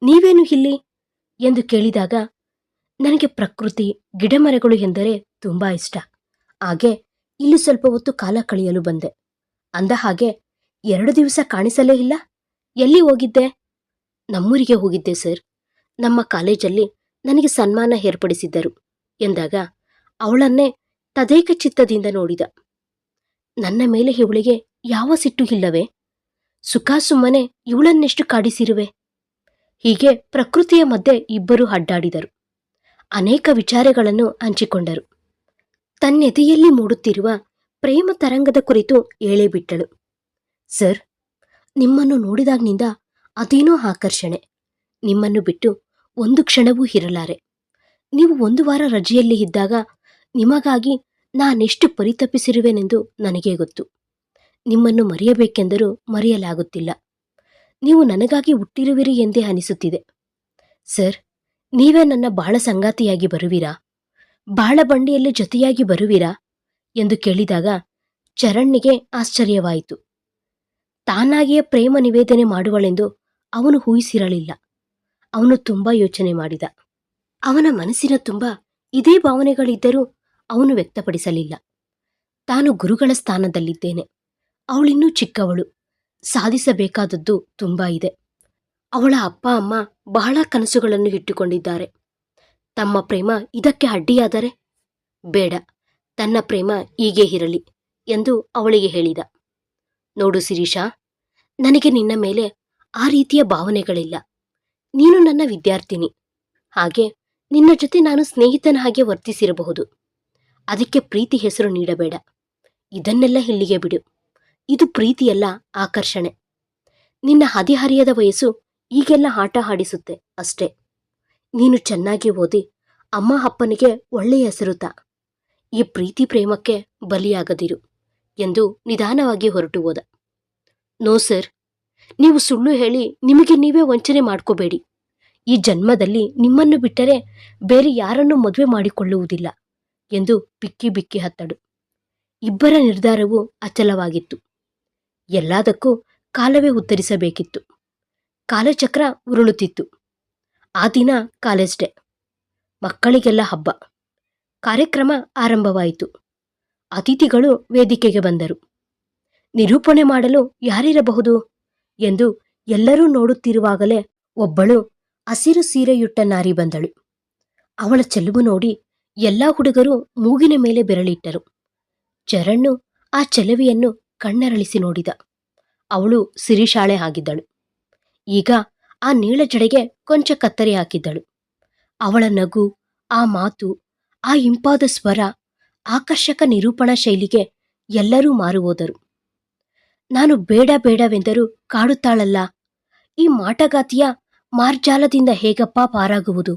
ನೀವೇನು ಇಲ್ಲಿ ಎಂದು ಕೇಳಿದಾಗ, ನನಗೆ ಪ್ರಕೃತಿ, ಗಿಡಮರಗಳು ಎಂದರೆ ತುಂಬಾ ಇಷ್ಟ. ಹಾಗೆ ಇಲ್ಲಿ ಸ್ವಲ್ಪ ಹೊತ್ತು ಕಾಲ ಕಳೆಯಲು ಬಂದೆ. ಅಂದ ಹಾಗೆ 2 ದಿವಸ ಕಾಣಿಸಲೇ ಇಲ್ಲ. ಎಲ್ಲಿ ಹೋಗಿದ್ದೆ? ನಮ್ಮೂರಿಗೆ ಹೋಗಿದ್ದೆ ಸರ್. ನಮ್ಮ ಕಾಲೇಜಲ್ಲಿ ನನಗೆ ಸನ್ಮಾನ ಏರ್ಪಡಿಸಿದ್ದರು ಎಂದಾಗ ಅವಳನ್ನೇ ತದೇಕ ಚಿತ್ತದಿಂದ ನೋಡಿದ. ನನ್ನ ಮೇಲೆ ಇವಳಿಗೆ ಯಾವ ಸಿಟ್ಟು ಇಲ್ಲವೇ? ಸುಮ್ಮನೆ ಇವಳನ್ನೆಷ್ಟು ಕಾಡಿಸಿರುವೆ? ಹೀಗೆ ಪ್ರಕೃತಿಯ ಮಧ್ಯೆ ಇಬ್ಬರು ಅಡ್ಡಾಡಿದರು. ಅನೇಕ ವಿಚಾರಗಳನ್ನು ಹಂಚಿಕೊಂಡರು. ತನ್ನೆದೆಯಲ್ಲಿ ಮೂಡುತ್ತಿರುವ ಪ್ರೇಮ ತರಂಗದ ಕುರಿತು ಹೇಳೇ ಬಿಟ್ಟಳು. ಸರ್, ನಿಮ್ಮನ್ನು ನೋಡಿದಾಗ್ನಿಂದ ಅದೇನೋ ಆಕರ್ಷಣೆ. ನಿಮ್ಮನ್ನು ಬಿಟ್ಟು ಒಂದು ಕ್ಷಣವೂ ಇರಲಾರೆ. ನೀವು 1 ವಾರ ರಜೆಯಲ್ಲಿ ಇದ್ದಾಗ ನಿಮಗಾಗಿ ನಾನೆಷ್ಟು ಪರಿತಪಿಸಿರುವೆನೆಂದು ನನಗೇ ಗೊತ್ತು. ನಿಮ್ಮನ್ನು ಮರೆಯಬೇಕೆಂದರೂ ಮರೆಯಲಾಗುತ್ತಿಲ್ಲ. ನೀವು ನನಗಾಗಿ ಹುಟ್ಟಿರುವಿರಿ ಎಂದೇ ಅನಿಸುತ್ತಿದೆ. ಸರ್, ನೀವೇ ನನ್ನ ಬಾಳ ಸಂಗಾತಿಯಾಗಿ ಬರುವಿರಾ? ಬಾಳ ಬಂಡಿಯಲ್ಲಿ ಜೊತೆಯಾಗಿ ಬರುವಿರಾ ಎಂದು ಕೇಳಿದಾಗ ಚರಣ್ನಿಗೆ ಆಶ್ಚರ್ಯವಾಯಿತು. ತಾನಾಗಿಯೇ ಪ್ರೇಮ ನಿವೇದನೆ ಮಾಡುವಳೆಂದು ಅವನು ಊಹಿಸಿರಲಿಲ್ಲ. ಅವನು ತುಂಬಾ ಯೋಚನೆ ಮಾಡಿದ. ಅವನ ಮನಸ್ಸಿನ ತುಂಬ ಇದೇ ಭಾವನೆಗಳಿದ್ದರೂ ಅವನು ವ್ಯಕ್ತಪಡಿಸಲಿಲ್ಲ. ತಾನು ಗುರುಗಳ ಸ್ಥಾನದಲ್ಲಿದ್ದೇನೆ. ಅವಳಿನ್ನೂ ಚಿಕ್ಕವಳು. ಸಾಧಿಸಬೇಕಾದದ್ದು ತುಂಬಾ ಇದೆ. ಅವಳ ಅಪ್ಪ ಅಮ್ಮ ಬಹಳ ಕನಸುಗಳನ್ನು ಇಟ್ಟುಕೊಂಡಿದ್ದಾರೆ. ತಮ್ಮ ಪ್ರೇಮ ಇದಕ್ಕೆ ಅಡ್ಡಿಯಾದರೆ? ಬೇಡ, ತನ್ನ ಪ್ರೇಮ ಹೀಗೆ ಇರಲಿ ಎಂದು ಅವಳಿಗೆ ಹೇಳಿದ. ನೋಡು ಶಿರೀಷಾ, ನನಗೆ ನಿನ್ನ ಮೇಲೆ ಆ ರೀತಿಯ ಭಾವನೆಗಳಿಲ್ಲ. ನೀನು ನನ್ನ ವಿದ್ಯಾರ್ಥಿನಿ. ಹಾಗೆ ನಿನ್ನ ಜೊತೆ ನಾನು ಸ್ನೇಹಿತನ ಹಾಗೆ ವರ್ತಿಸಿರಬಹುದು. ಅದಕ್ಕೆ ಪ್ರೀತಿ ಹೆಸರು ನೀಡಬೇಡ. ಇದನ್ನೆಲ್ಲ ಇಲ್ಲಿಗೆ ಬಿಡು. ಇದು ಪ್ರೀತಿಯಲ್ಲ, ಆಕರ್ಷಣೆ. ನಿನ್ನ ಹದಿಹರಿಯದ ವಯಸ್ಸು ಈಗೆಲ್ಲ ಆಟ ಆಡಿಸುತ್ತೆ ಅಷ್ಟೇ. ನೀನು ಚೆನ್ನಾಗಿ ಓದಿ ಅಮ್ಮ ಅಪ್ಪನಿಗೆ ಒಳ್ಳೆಯ ಹೆಸರು ತಾ. ಈ ಪ್ರೀತಿ ಪ್ರೇಮಕ್ಕೆ ಬಲಿಯಾಗದಿರು ಎಂದು ನಿಧಾನವಾಗಿ ಹೊರಟು ಹೋದ. ನೋ ಸರ್, ನೀವು ಸುಳ್ಳು ಹೇಳಿ ನಿಮಗೆ ನೀವೇ ವಂಚನೆ ಮಾಡ್ಕೋಬೇಡಿ. ಈ ಜನ್ಮದಲ್ಲಿ ನಿಮ್ಮನ್ನು ಬಿಟ್ಟರೆ ಬೇರೆ ಯಾರನ್ನೂ ಮದುವೆ ಮಾಡಿಕೊಳ್ಳುವುದಿಲ್ಲ ಎಂದು ಬಿಕ್ಕಿ ಬಿಕ್ಕಿ ಹತ್ತಳು. ಇಬ್ಬರ ನಿರ್ಧಾರವೂ ಅಚಲವಾಗಿತ್ತು. ಎಲ್ಲದಕ್ಕೂ ಕಾಲವೇ ಉತ್ತರಿಸಬೇಕಿತ್ತು. ಕಾಲಚಕ್ರ ಉರುಳುತ್ತಿತ್ತು. ಆ ದಿನ ಕಾಲೇಜ್ ಡೇ. ಮಕ್ಕಳಿಗೆಲ್ಲ ಹಬ್ಬ. ಕಾರ್ಯಕ್ರಮ ಆರಂಭವಾಯಿತು. ಅತಿಥಿಗಳು ವೇದಿಕೆಗೆ ಬಂದರು. ನಿರೂಪಣೆ ಮಾಡಲು ಯಾರಿರಬಹುದು ಎಂದು ಎಲ್ಲರೂ ನೋಡುತ್ತಿರುವಾಗಲೇ ಒಬ್ಬಳು ಹಸಿರು ಸೀರೆಯುಟ್ಟ ನಾರಿ ಬಂದಳು. ಅವಳ ಚೆಲುವು ನೋಡಿ ಎಲ್ಲ ಹುಡುಗರು ಮೂಗಿನ ಮೇಲೆ ಬೆರಳಿಟ್ಟರು. ಚರಣ್ಣು ಆ ಚೆಲುವೆಯನ್ನು ಕಣ್ಣರಳಿಸಿ ನೋಡಿದ. ಅವಳು ಶಿರೀಷಾಳೆ ಆಗಿದ್ದಳು. ಈಗ ಆ ನೀಳ ಜಡೆಗೆ ಕೊಂಚ ಕತ್ತರಿ ಹಾಕಿದ್ದಳು. ಅವಳ ನಗು, ಆ ಮಾತು, ಆ ಇಂಪಾದ ಸ್ವರ, ಆಕರ್ಷಕ ನಿರೂಪಣಾ ಶೈಲಿಗೆ ಎಲ್ಲರೂ ಮಾರುಹೋದರು. ನಾನು ಬೇಡ ಬೇಡವೆಂದರೂ ಕಾಡುತ್ತಾಳಲ್ಲ, ಈ ಮಾಟಗಾತಿಯ ಮಾರ್ಜಾಲದಿಂದ ಹೇಗಪ್ಪ ಪಾರಾಗುವುದು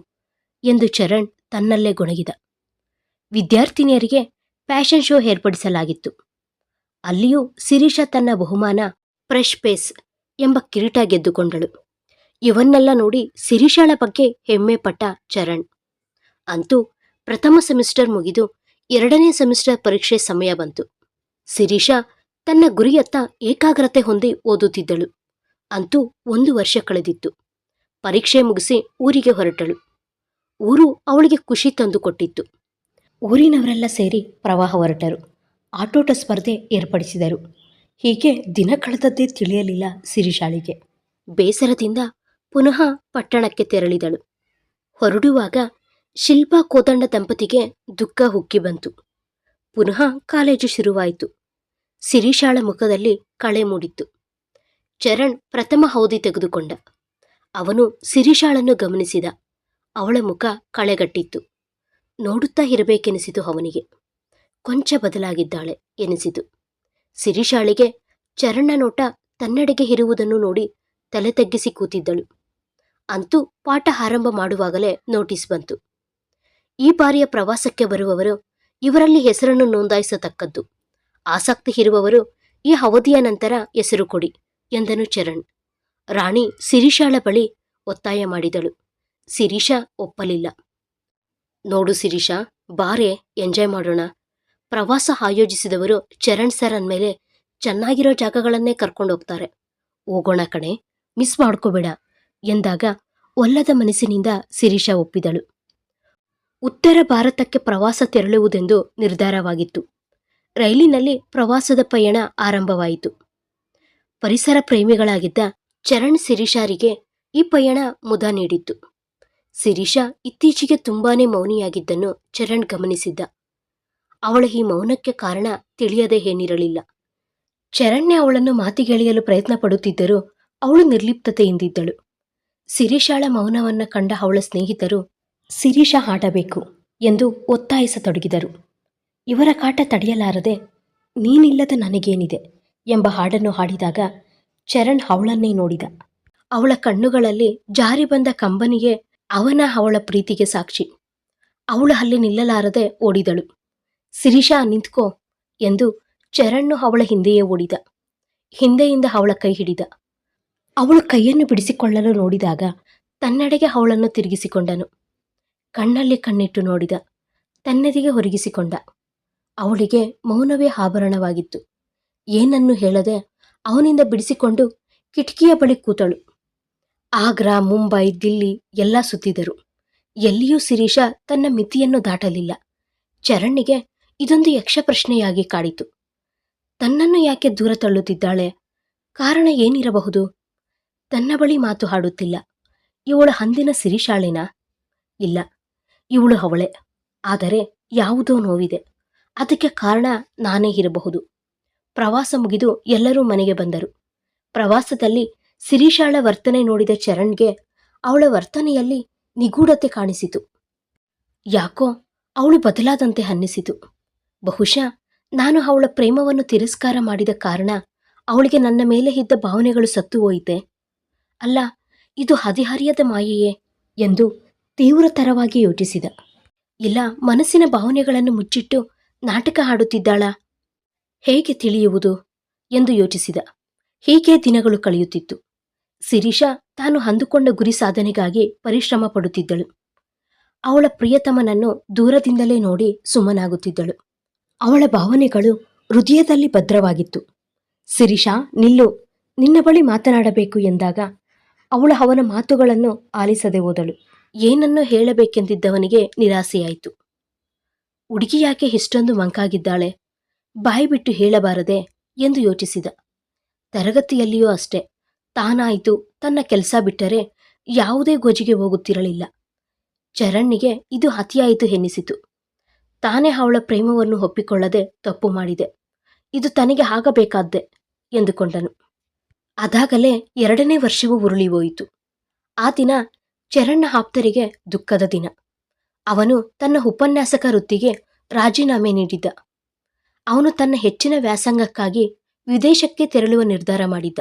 ಎಂದು ಚರಣ್ ತನ್ನಲ್ಲೇ ಗೊಣಗಿದ. ವಿದ್ಯಾರ್ಥಿನಿಯರಿಗೆ ಫ್ಯಾಷನ್ ಶೋ ಏರ್ಪಡಿಸಲಾಗಿತ್ತು. ಅಲ್ಲಿಯೂ ಶಿರೀಷಾ ತನ್ನ ಬಹುಮಾನ ಫ್ರೆಶ್ ಫೇಸ್ ಎಂಬ ಕಿರೀಟ ಗೆದ್ದುಕೊಂಡಳು. ಇವನ್ನೆಲ್ಲ ನೋಡಿ ಶಿರೀಷಾಳ ಬಗ್ಗೆ ಹೆಮ್ಮೆ ಪಟ್ಟ ಚರಣ್. ಅಂತೂ ಪ್ರಥಮ ಸೆಮಿಸ್ಟರ್ ಮುಗಿದು 2ನೇ ಸೆಮಿಸ್ಟರ್ ಪರೀಕ್ಷೆ ಸಮಯ ಬಂತು. ಶಿರೀಷಾ ತನ್ನ ಗುರಿಯತ್ತ ಏಕಾಗ್ರತೆ ಹೊಂದಿ ಓದುತ್ತಿದ್ದಳು. ಅಂತೂ 1 ವರ್ಷ ಕಳೆದಿತ್ತು. ಪರೀಕ್ಷೆ ಮುಗಿಸಿ ಊರಿಗೆ ಹೊರಟಳು. ಊರು ಅವಳಿಗೆ ಖುಷಿ ತಂದುಕೊಟ್ಟಿತ್ತು. ಊರಿನವರೆಲ್ಲ ಸೇರಿ ಪ್ರವಾಹ ಹೊರಟರು. ಆಟೋಟ ಸ್ಪರ್ಧೆ ಏರ್ಪಡಿಸಿದರು. ಹೀಗೆ ದಿನ ಕಳೆದದ್ದೇ ತಿಳಿಯಲಿಲ್ಲ ಶಿರೀಷಾಳಿಗೆ. ಬೇಸರದಿಂದ ಪುನಃ ಪಟ್ಟಣಕ್ಕೆ ತೆರಳಿದಳು. ಹೊರಡುವಾಗ ಶಿಲ್ಪಾ ಕೋದಂಡ ದಂಪತಿಗೆ ದುಃಖ ಹುಕ್ಕಿ ಬಂತು. ಪುನಃ ಕಾಲೇಜು ಶುರುವಾಯಿತು. ಶಿರೀಷಾಳ ಮುಖದಲ್ಲಿ ಕಳೆ ಮೂಡಿತ್ತು. ಚರಣ್ ಪ್ರಥಮ ಅವಧಿ ತೆಗೆದುಕೊಂಡ. ಅವನು ಶಿರೀಷಾಳನ್ನು ಗಮನಿಸಿದ. ಅವಳ ಮುಖ ಕಳೆಗಟ್ಟಿತ್ತು. ನೋಡುತ್ತಾ ಇರಬೇಕೆನಿಸಿತು ಅವನಿಗೆ. ಕೊಂಚ ಬದಲಾಗಿದ್ದಾಳೆ ಎನಿಸಿತು. ಶಿರೀಷಾಳಿಗೆ ಚರಣ್ನ ನೋಟ ತನ್ನೆಡೆಗೆ ಇರುವುದನ್ನು ನೋಡಿ ತಲೆ ತಗ್ಗಿಸಿ ಕೂತಿದ್ದಳು. ಅಂತೂ ಪಾಠ ಆರಂಭ ಮಾಡುವಾಗಲೇ ನೋಟಿಸ್ ಬಂತು. ಈ ಬಾರಿಯ ಪ್ರವಾಸಕ್ಕೆ ಬರುವವರು ಇವರಲ್ಲಿ ಹೆಸರನ್ನು ನೋಂದಾಯಿಸತಕ್ಕದ್ದು. ಆಸಕ್ತಿ ಇರುವವರು ಈ ಅವಧಿಯ ನಂತರ ಹೆಸರು ಕೊಡಿ ಎಂದನು ಚರಣ್. ರಾಣಿ ಶಿರೀಷಾಳ ಬಳಿ ಒತ್ತಾಯ ಮಾಡಿದಳು. ಶಿರೀಷಾ ಒಪ್ಪಲಿಲ್ಲ. ನೋಡು ಶಿರೀಷಾ, ಬಾರೆ ಎಂಜಾಯ್ ಮಾಡೋಣ. ಪ್ರವಾಸ ಆಯೋಜಿಸಿದವರು ಚರಣ್ ಸರ್ ಅಂದಮೇಲೆ ಚೆನ್ನಾಗಿರೋ ಜಾಗಗಳನ್ನೇ ಕರ್ಕೊಂಡೋಗ್ತಾರೆ. ಹೋಗೋಣ ಕಣೆ, ಮಿಸ್ ಮಾಡ್ಕೋಬೇಡ ಎಂದಾಗ ಒಲ್ಲದ ಮನಸ್ಸಿನಿಂದ ಶಿರೀಷಾ ಒಪ್ಪಿದಳು. ಉತ್ತರ ಭಾರತಕ್ಕೆ ಪ್ರವಾಸ ತೆರಳುವುದೆಂದು ನಿರ್ಧಾರವಾಗಿತ್ತು. ರೈಲಿನಲ್ಲಿ ಪ್ರವಾಸದ ಪಯಣ ಆರಂಭವಾಯಿತು. ಪರಿಸರ ಪ್ರೇಮಿಗಳಾಗಿದ್ದ ಚರಣ್ ಶಿರೀಷಾರಿಗೆ ಈ ಪಯಣ ಮುದ ನೀಡಿತ್ತು. ಶಿರೀಷಾ ಇತ್ತೀಚೆಗೆ ತುಂಬಾನೇ ಮೌನಿಯಾಗಿದ್ದನ್ನು ಚರಣ್ ಗಮನಿಸಿದ್ದ. ಅವಳ ಈ ಮೌನಕ್ಕೆ ಕಾರಣ ತಿಳಿಯದೇ ಏನಿರಲಿಲ್ಲ. ಚರಣ್ಯ ಅವಳನ್ನು ಮಾತಿಗೆಳೆಯಲು ಪ್ರಯತ್ನ ಪಡುತ್ತಿದ್ದರೂ ಅವಳು ನಿರ್ಲಿಪ್ತತೆಯಿಂದಿದ್ದಳು. ಶಿರೀಷಾಳ ಮೌನವನ್ನ ಕಂಡ ಅವಳ ಸ್ನೇಹಿತರು ಶಿರೀಷಾ ಹಾಡಬೇಕು ಎಂದು ಒತ್ತಾಯಿಸತೊಡಗಿದರು. ಇವರ ಕಾಟ ತಡೆಯಲಾರದೆ ನೀನಿಲ್ಲದ ನನಗೇನಿದೆ ಎಂಬ ಹಾಡನ್ನು ಹಾಡಿದಾಗ ಚರಣ್ ಅವಳನ್ನೇ ನೋಡಿದ. ಅವಳ ಕಣ್ಣುಗಳಲ್ಲಿ ಜಾರಿ ಬಂದ ಕಂಬನಿಗೆ ಅವಳ ಪ್ರೀತಿಗೆ ಸಾಕ್ಷಿ. ಅವಳು ಅಲ್ಲಿ ನಿಲ್ಲಲಾರದೆ ಓಡಿದಳು. ಶಿರೀಷಾ ನಿಂತ್ಕೋ ಎಂದು ಚರಣ್ಣು ಅವಳ ಹಿಂದೆಯೇ ಓಡಿದ. ಹಿಂದೆಯಿಂದ ಅವಳ ಕೈ ಹಿಡಿದ. ಅವಳು ಕೈಯನ್ನು ಬಿಡಿಸಿಕೊಳ್ಳಲು ನೋಡಿದಾಗ ತನ್ನೆಡೆಗೆ ಅವಳನ್ನು ತಿರುಗಿಸಿಕೊಂಡನು. ಕಣ್ಣಲ್ಲಿ ಕಣ್ಣಿಟ್ಟು ನೋಡಿದ. ತನ್ನೆದಿಗೆ ಹೊರಗಿಸಿಕೊಂಡ. ಅವಳಿಗೆ ಮೌನವೇ ಆಭರಣವಾಗಿತ್ತು. ಏನನ್ನು ಹೇಳದೆ ಅವನಿಂದ ಬಿಡಿಸಿಕೊಂಡು ಕಿಟಕಿಯ ಬಳಿ ಕೂತಳು. ಆಗ್ರಾ, ಮುಂಬೈ, ದಿಲ್ಲಿ ಎಲ್ಲ ಸುತ್ತಿದರು. ಎಲ್ಲಿಯೂ ಶಿರೀಷಾ ತನ್ನ ಮಿತಿಯನ್ನು ದಾಟಲಿಲ್ಲ. ಚರಣ್ಣಿಗೆ ಇದೊಂದು ಯಕ್ಷ ಪ್ರಶ್ನೆಯಾಗಿ ಕಾಡಿತು. ತನ್ನನ್ನು ಯಾಕೆ ದೂರ ತಳ್ಳುತ್ತಿದ್ದಾಳೆ? ಕಾರಣ ಏನಿರಬಹುದು? ತನ್ನ ಬಳಿ ಮಾತು ಹಾಡುತ್ತಿಲ್ಲ. ಇವಳು ಅಂದಿನ ಶಿರೀಷಾಳೇನಾ? ಇಲ್ಲ, ಇವಳು ಅವಳೇ. ಆದರೆ ಯಾವುದೋ ನೋವಿದೆ. ಅದಕ್ಕೆ ಕಾರಣ ನಾನೇ ಇರಬಹುದು. ಪ್ರವಾಸ ಮುಗಿದು ಎಲ್ಲರೂ ಮನೆಗೆ ಬಂದರು. ಪ್ರವಾಸದಲ್ಲಿ ಶಿರೀಷಾಳ ವರ್ತನೆ ನೋಡಿದ ಚರಣ್ಗೆ ಅವಳ ವರ್ತನೆಯಲ್ಲಿ ನಿಗೂಢತೆ ಕಾಣಿಸಿತು. ಯಾಕೋ ಅವಳು ಬದಲಾದಂತೆ ಅನ್ನಿಸಿತು. ಬಹುಶಃ ನಾನು ಅವಳ ಪ್ರೇಮವನ್ನು ತಿರಸ್ಕಾರ ಮಾಡಿದ ಕಾರಣ ಅವಳಿಗೆ ನನ್ನ ಮೇಲೆ ಇದ್ದ ಭಾವನೆಗಳು ಸತ್ತು ಹೋಯಿತೆ. ಅಲ್ಲ, ಇದು ಹದಿಹರಿಯದ ಮಾಯೆಯೇ ಎಂದು ತೀವ್ರತರವಾಗಿ ಯೋಚಿಸಿದ. ಇಲ್ಲ, ಮನಸ್ಸಿನ ಭಾವನೆಗಳನ್ನು ಮುಚ್ಚಿಟ್ಟು ನಾಟಕ ಆಡುತ್ತಿದ್ದಾಳಾ? ಹೇಗೆ ತಿಳಿಯುವುದು ಎಂದು ಯೋಚಿಸಿದ. ಹೀಗೆ ದಿನಗಳು ಕಳೆಯುತ್ತಿತ್ತು. ಶಿರೀಷಾ ತಾನು ಅಂದುಕೊಂಡ ಗುರಿ ಸಾಧನೆಗಾಗಿ ಪರಿಶ್ರಮ ಪಡುತ್ತಿದ್ದಳು. ಅವಳ ಪ್ರಿಯತಮನನ್ನು ದೂರದಿಂದಲೇ ನೋಡಿ ಸುಮ್ಮನಾಗುತ್ತಿದ್ದಳು. ಅವಳ ಭಾವನೆಗಳು ಹೃದಯದಲ್ಲಿ ಭದ್ರವಾಗಿತ್ತು. ಶಿರೀಷಾ, ನಿಲ್ಲು, ನಿನ್ನ ಬಳಿ ಮಾತನಾಡಬೇಕು ಎಂದಾಗ ಅವಳು ಅವನ ಮಾತುಗಳನ್ನು ಆಲಿಸದೆ ಹೋದಳು. ಏನನ್ನು ಹೇಳಬೇಕೆಂದಿದ್ದವನಿಗೆ ನಿರಾಸೆಯಾಯಿತು. ಹುಡುಗಿ ಯಾಕೆ ಇಷ್ಟೊಂದು ಮಂಕಾಗಿದ್ದಾಳೆ? ಬಾಯಿ ಬಿಟ್ಟು ಹೇಳಬಾರದೆ ಎಂದು ಯೋಚಿಸಿದ. ತರಗತಿಯಲ್ಲಿಯೂ ಅಷ್ಟೇ. ತಾನಾಯಿತು ತನ್ನ ಕೆಲಸ ಬಿಟ್ಟರೆ ಯಾವುದೇ ಗೋಜಿಗೆ ಹೋಗುತ್ತಿರಲಿಲ್ಲ. ಚರಣ್ಣಿಗೆ ಇದು ಅತಿಯಾಯಿತು ಎನ್ನಿಸಿತು. ತಾನೇ ಅವಳ ಪ್ರೇಮವನ್ನು ಒಪ್ಪಿಕೊಳ್ಳದೆ ತಪ್ಪು ಮಾಡಿದೆ. ಇದು ತನಗೆ ಆಗಬೇಕಾದ್ದೆ ಎಂದುಕೊಂಡನು. ಅದಾಗಲೇ 2ನೇ ವರ್ಷವೂ ಉರುಳಿ ಹೋಯಿತು. ಆ ದಿನ ಚರಣ್ನ ಆಪ್ತರಿಗೆ ದುಃಖದ ದಿನ. ಅವನು ತನ್ನ ಉಪನ್ಯಾಸಕ ವೃತ್ತಿಗೆ ರಾಜೀನಾಮೆ ನೀಡಿದ್ದ. ಅವನು ತನ್ನ ಹೆಚ್ಚಿನ ವ್ಯಾಸಂಗಕ್ಕಾಗಿ ವಿದೇಶಕ್ಕೆ ತೆರಳುವ ನಿರ್ಧಾರ ಮಾಡಿದ್ದ.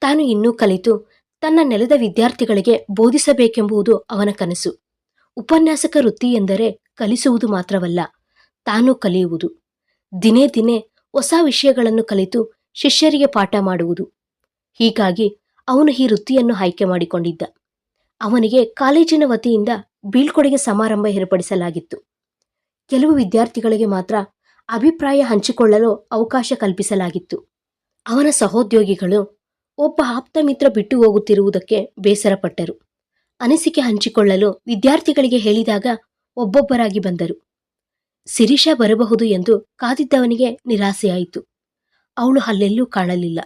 ತಾನು ಇನ್ನೂ ಕಲಿತು ತನ್ನ ನೆಲದ ವಿದ್ಯಾರ್ಥಿಗಳಿಗೆ ಬೋಧಿಸಬೇಕೆಂಬುದು ಅವನ ಕನಸು. ಉಪನ್ಯಾಸಕ ವೃತ್ತಿ ಎಂದರೆ ಕಲಿಸುವುದು ಮಾತ್ರವಲ್ಲ, ತಾನು ಕಲಿಯುವುದು. ದಿನೇ ದಿನೇ ಹೊಸ ವಿಷಯಗಳನ್ನು ಕಲಿತು ಶಿಷ್ಯರಿಗೆ ಪಾಠ ಮಾಡುವುದು. ಹೀಗಾಗಿ ಅವನು ಈ ವೃತ್ತಿಯನ್ನು ಆಯ್ಕೆ ಮಾಡಿಕೊಂಡಿದ್ದ. ಅವನಿಗೆ ಕಾಲೇಜಿನ ವತಿಯಿಂದ ಬೀಳ್ಕೊಡುಗೆ ಸಮಾರಂಭ ಏರ್ಪಡಿಸಲಾಗಿತ್ತು. ಕೆಲವು ವಿದ್ಯಾರ್ಥಿಗಳಿಗೆ ಮಾತ್ರ ಅಭಿಪ್ರಾಯ ಹಂಚಿಕೊಳ್ಳಲು ಅವಕಾಶ ಕಲ್ಪಿಸಲಾಗಿತ್ತು. ಅವನ ಸಹೋದ್ಯೋಗಿಗಳು ಒಬ್ಬ ಆಪ್ತ ಮಿತ್ರ ಬಿಟ್ಟು ಹೋಗುತ್ತಿರುವುದಕ್ಕೆ ಬೇಸರಪಟ್ಟರು. ಅನಿಸಿಕೆ ಹಂಚಿಕೊಳ್ಳಲು ವಿದ್ಯಾರ್ಥಿಗಳಿಗೆ ಹೇಳಿದಾಗ ಒಬ್ಬೊಬ್ಬರಾಗಿ ಬಂದರು. ಶಿರೀಷಾ ಬರಬಹುದು ಎಂದು ಕಾದಿದ್ದವನಿಗೆ ನಿರಾಸೆಯಾಯಿತು. ಅವಳು ಅಲ್ಲೆಲ್ಲೂ ಕಾಣಲಿಲ್ಲ.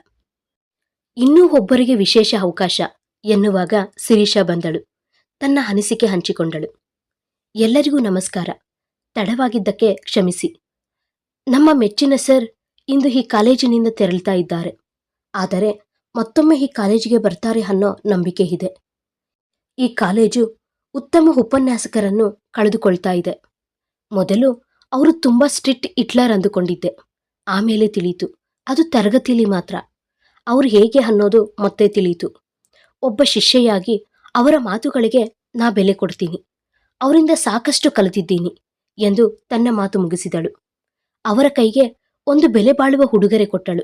ಇನ್ನೂ ಒಬ್ಬರಿಗೆ ವಿಶೇಷ ಅವಕಾಶ ಎನ್ನುವಾಗ ಶಿರೀಷಾ ಬಂದಳು. ತನ್ನ ಅನಿಸಿಕೆ ಹಂಚಿಕೊಂಡಳು. ಎಲ್ಲರಿಗೂ ನಮಸ್ಕಾರ. ತಡವಾಗಿದ್ದಕ್ಕೆ ಕ್ಷಮಿಸಿ. ನಮ್ಮ ಮೆಚ್ಚಿನ ಸರ್ ಇಂದು ಈ ಕಾಲೇಜಿನಿಂದ ತೆರಳುತ್ತಾ ಇದ್ದಾರೆ. ಆದರೆ ಮತ್ತೊಮ್ಮೆ ಈ ಕಾಲೇಜಿಗೆ ಬರ್ತಾರೆ ಅನ್ನೋ ನಂಬಿಕೆ ಇದೆ. ಈ ಕಾಲೇಜು ಉತ್ತಮ ಉಪನ್ಯಾಸಕರನ್ನು ಕಳೆದುಕೊಳ್ತಾ ಇದೆ. ಮೊದಲು ಅವರು ತುಂಬ ಸ್ಟ್ರಿಕ್ಟ್ ಹಿಟ್ಲರ್ ಅಂದುಕೊಂಡಿದ್ದೆ. ಆಮೇಲೆ ತಿಳಿಯಿತು ಅದು ತರಗತಿಯಲ್ಲಿ ಮಾತ್ರ. ಅವರು ಹೇಗೆ ಅನ್ನೋದು ಮತ್ತೆ ತಿಳಿಯಿತು. ಒಬ್ಬ ಶಿಷ್ಯೆಯಾಗಿ ಅವರ ಮಾತುಗಳಿಗೆ ನಾ ಬೆಲೆ ಕೊಡ್ತೀನಿ. ಅವರಿಂದ ಸಾಕಷ್ಟು ಕಲಿತಿದ್ದೀನಿ ಎಂದು ತನ್ನ ಮಾತು ಮುಗಿಸಿದಳು. ಅವರ ಕೈಗೆ ಒಂದು ಬೆಲೆ ಬಾಳುವ ಉಡುಗೊರೆ ಕೊಟ್ಟಳು.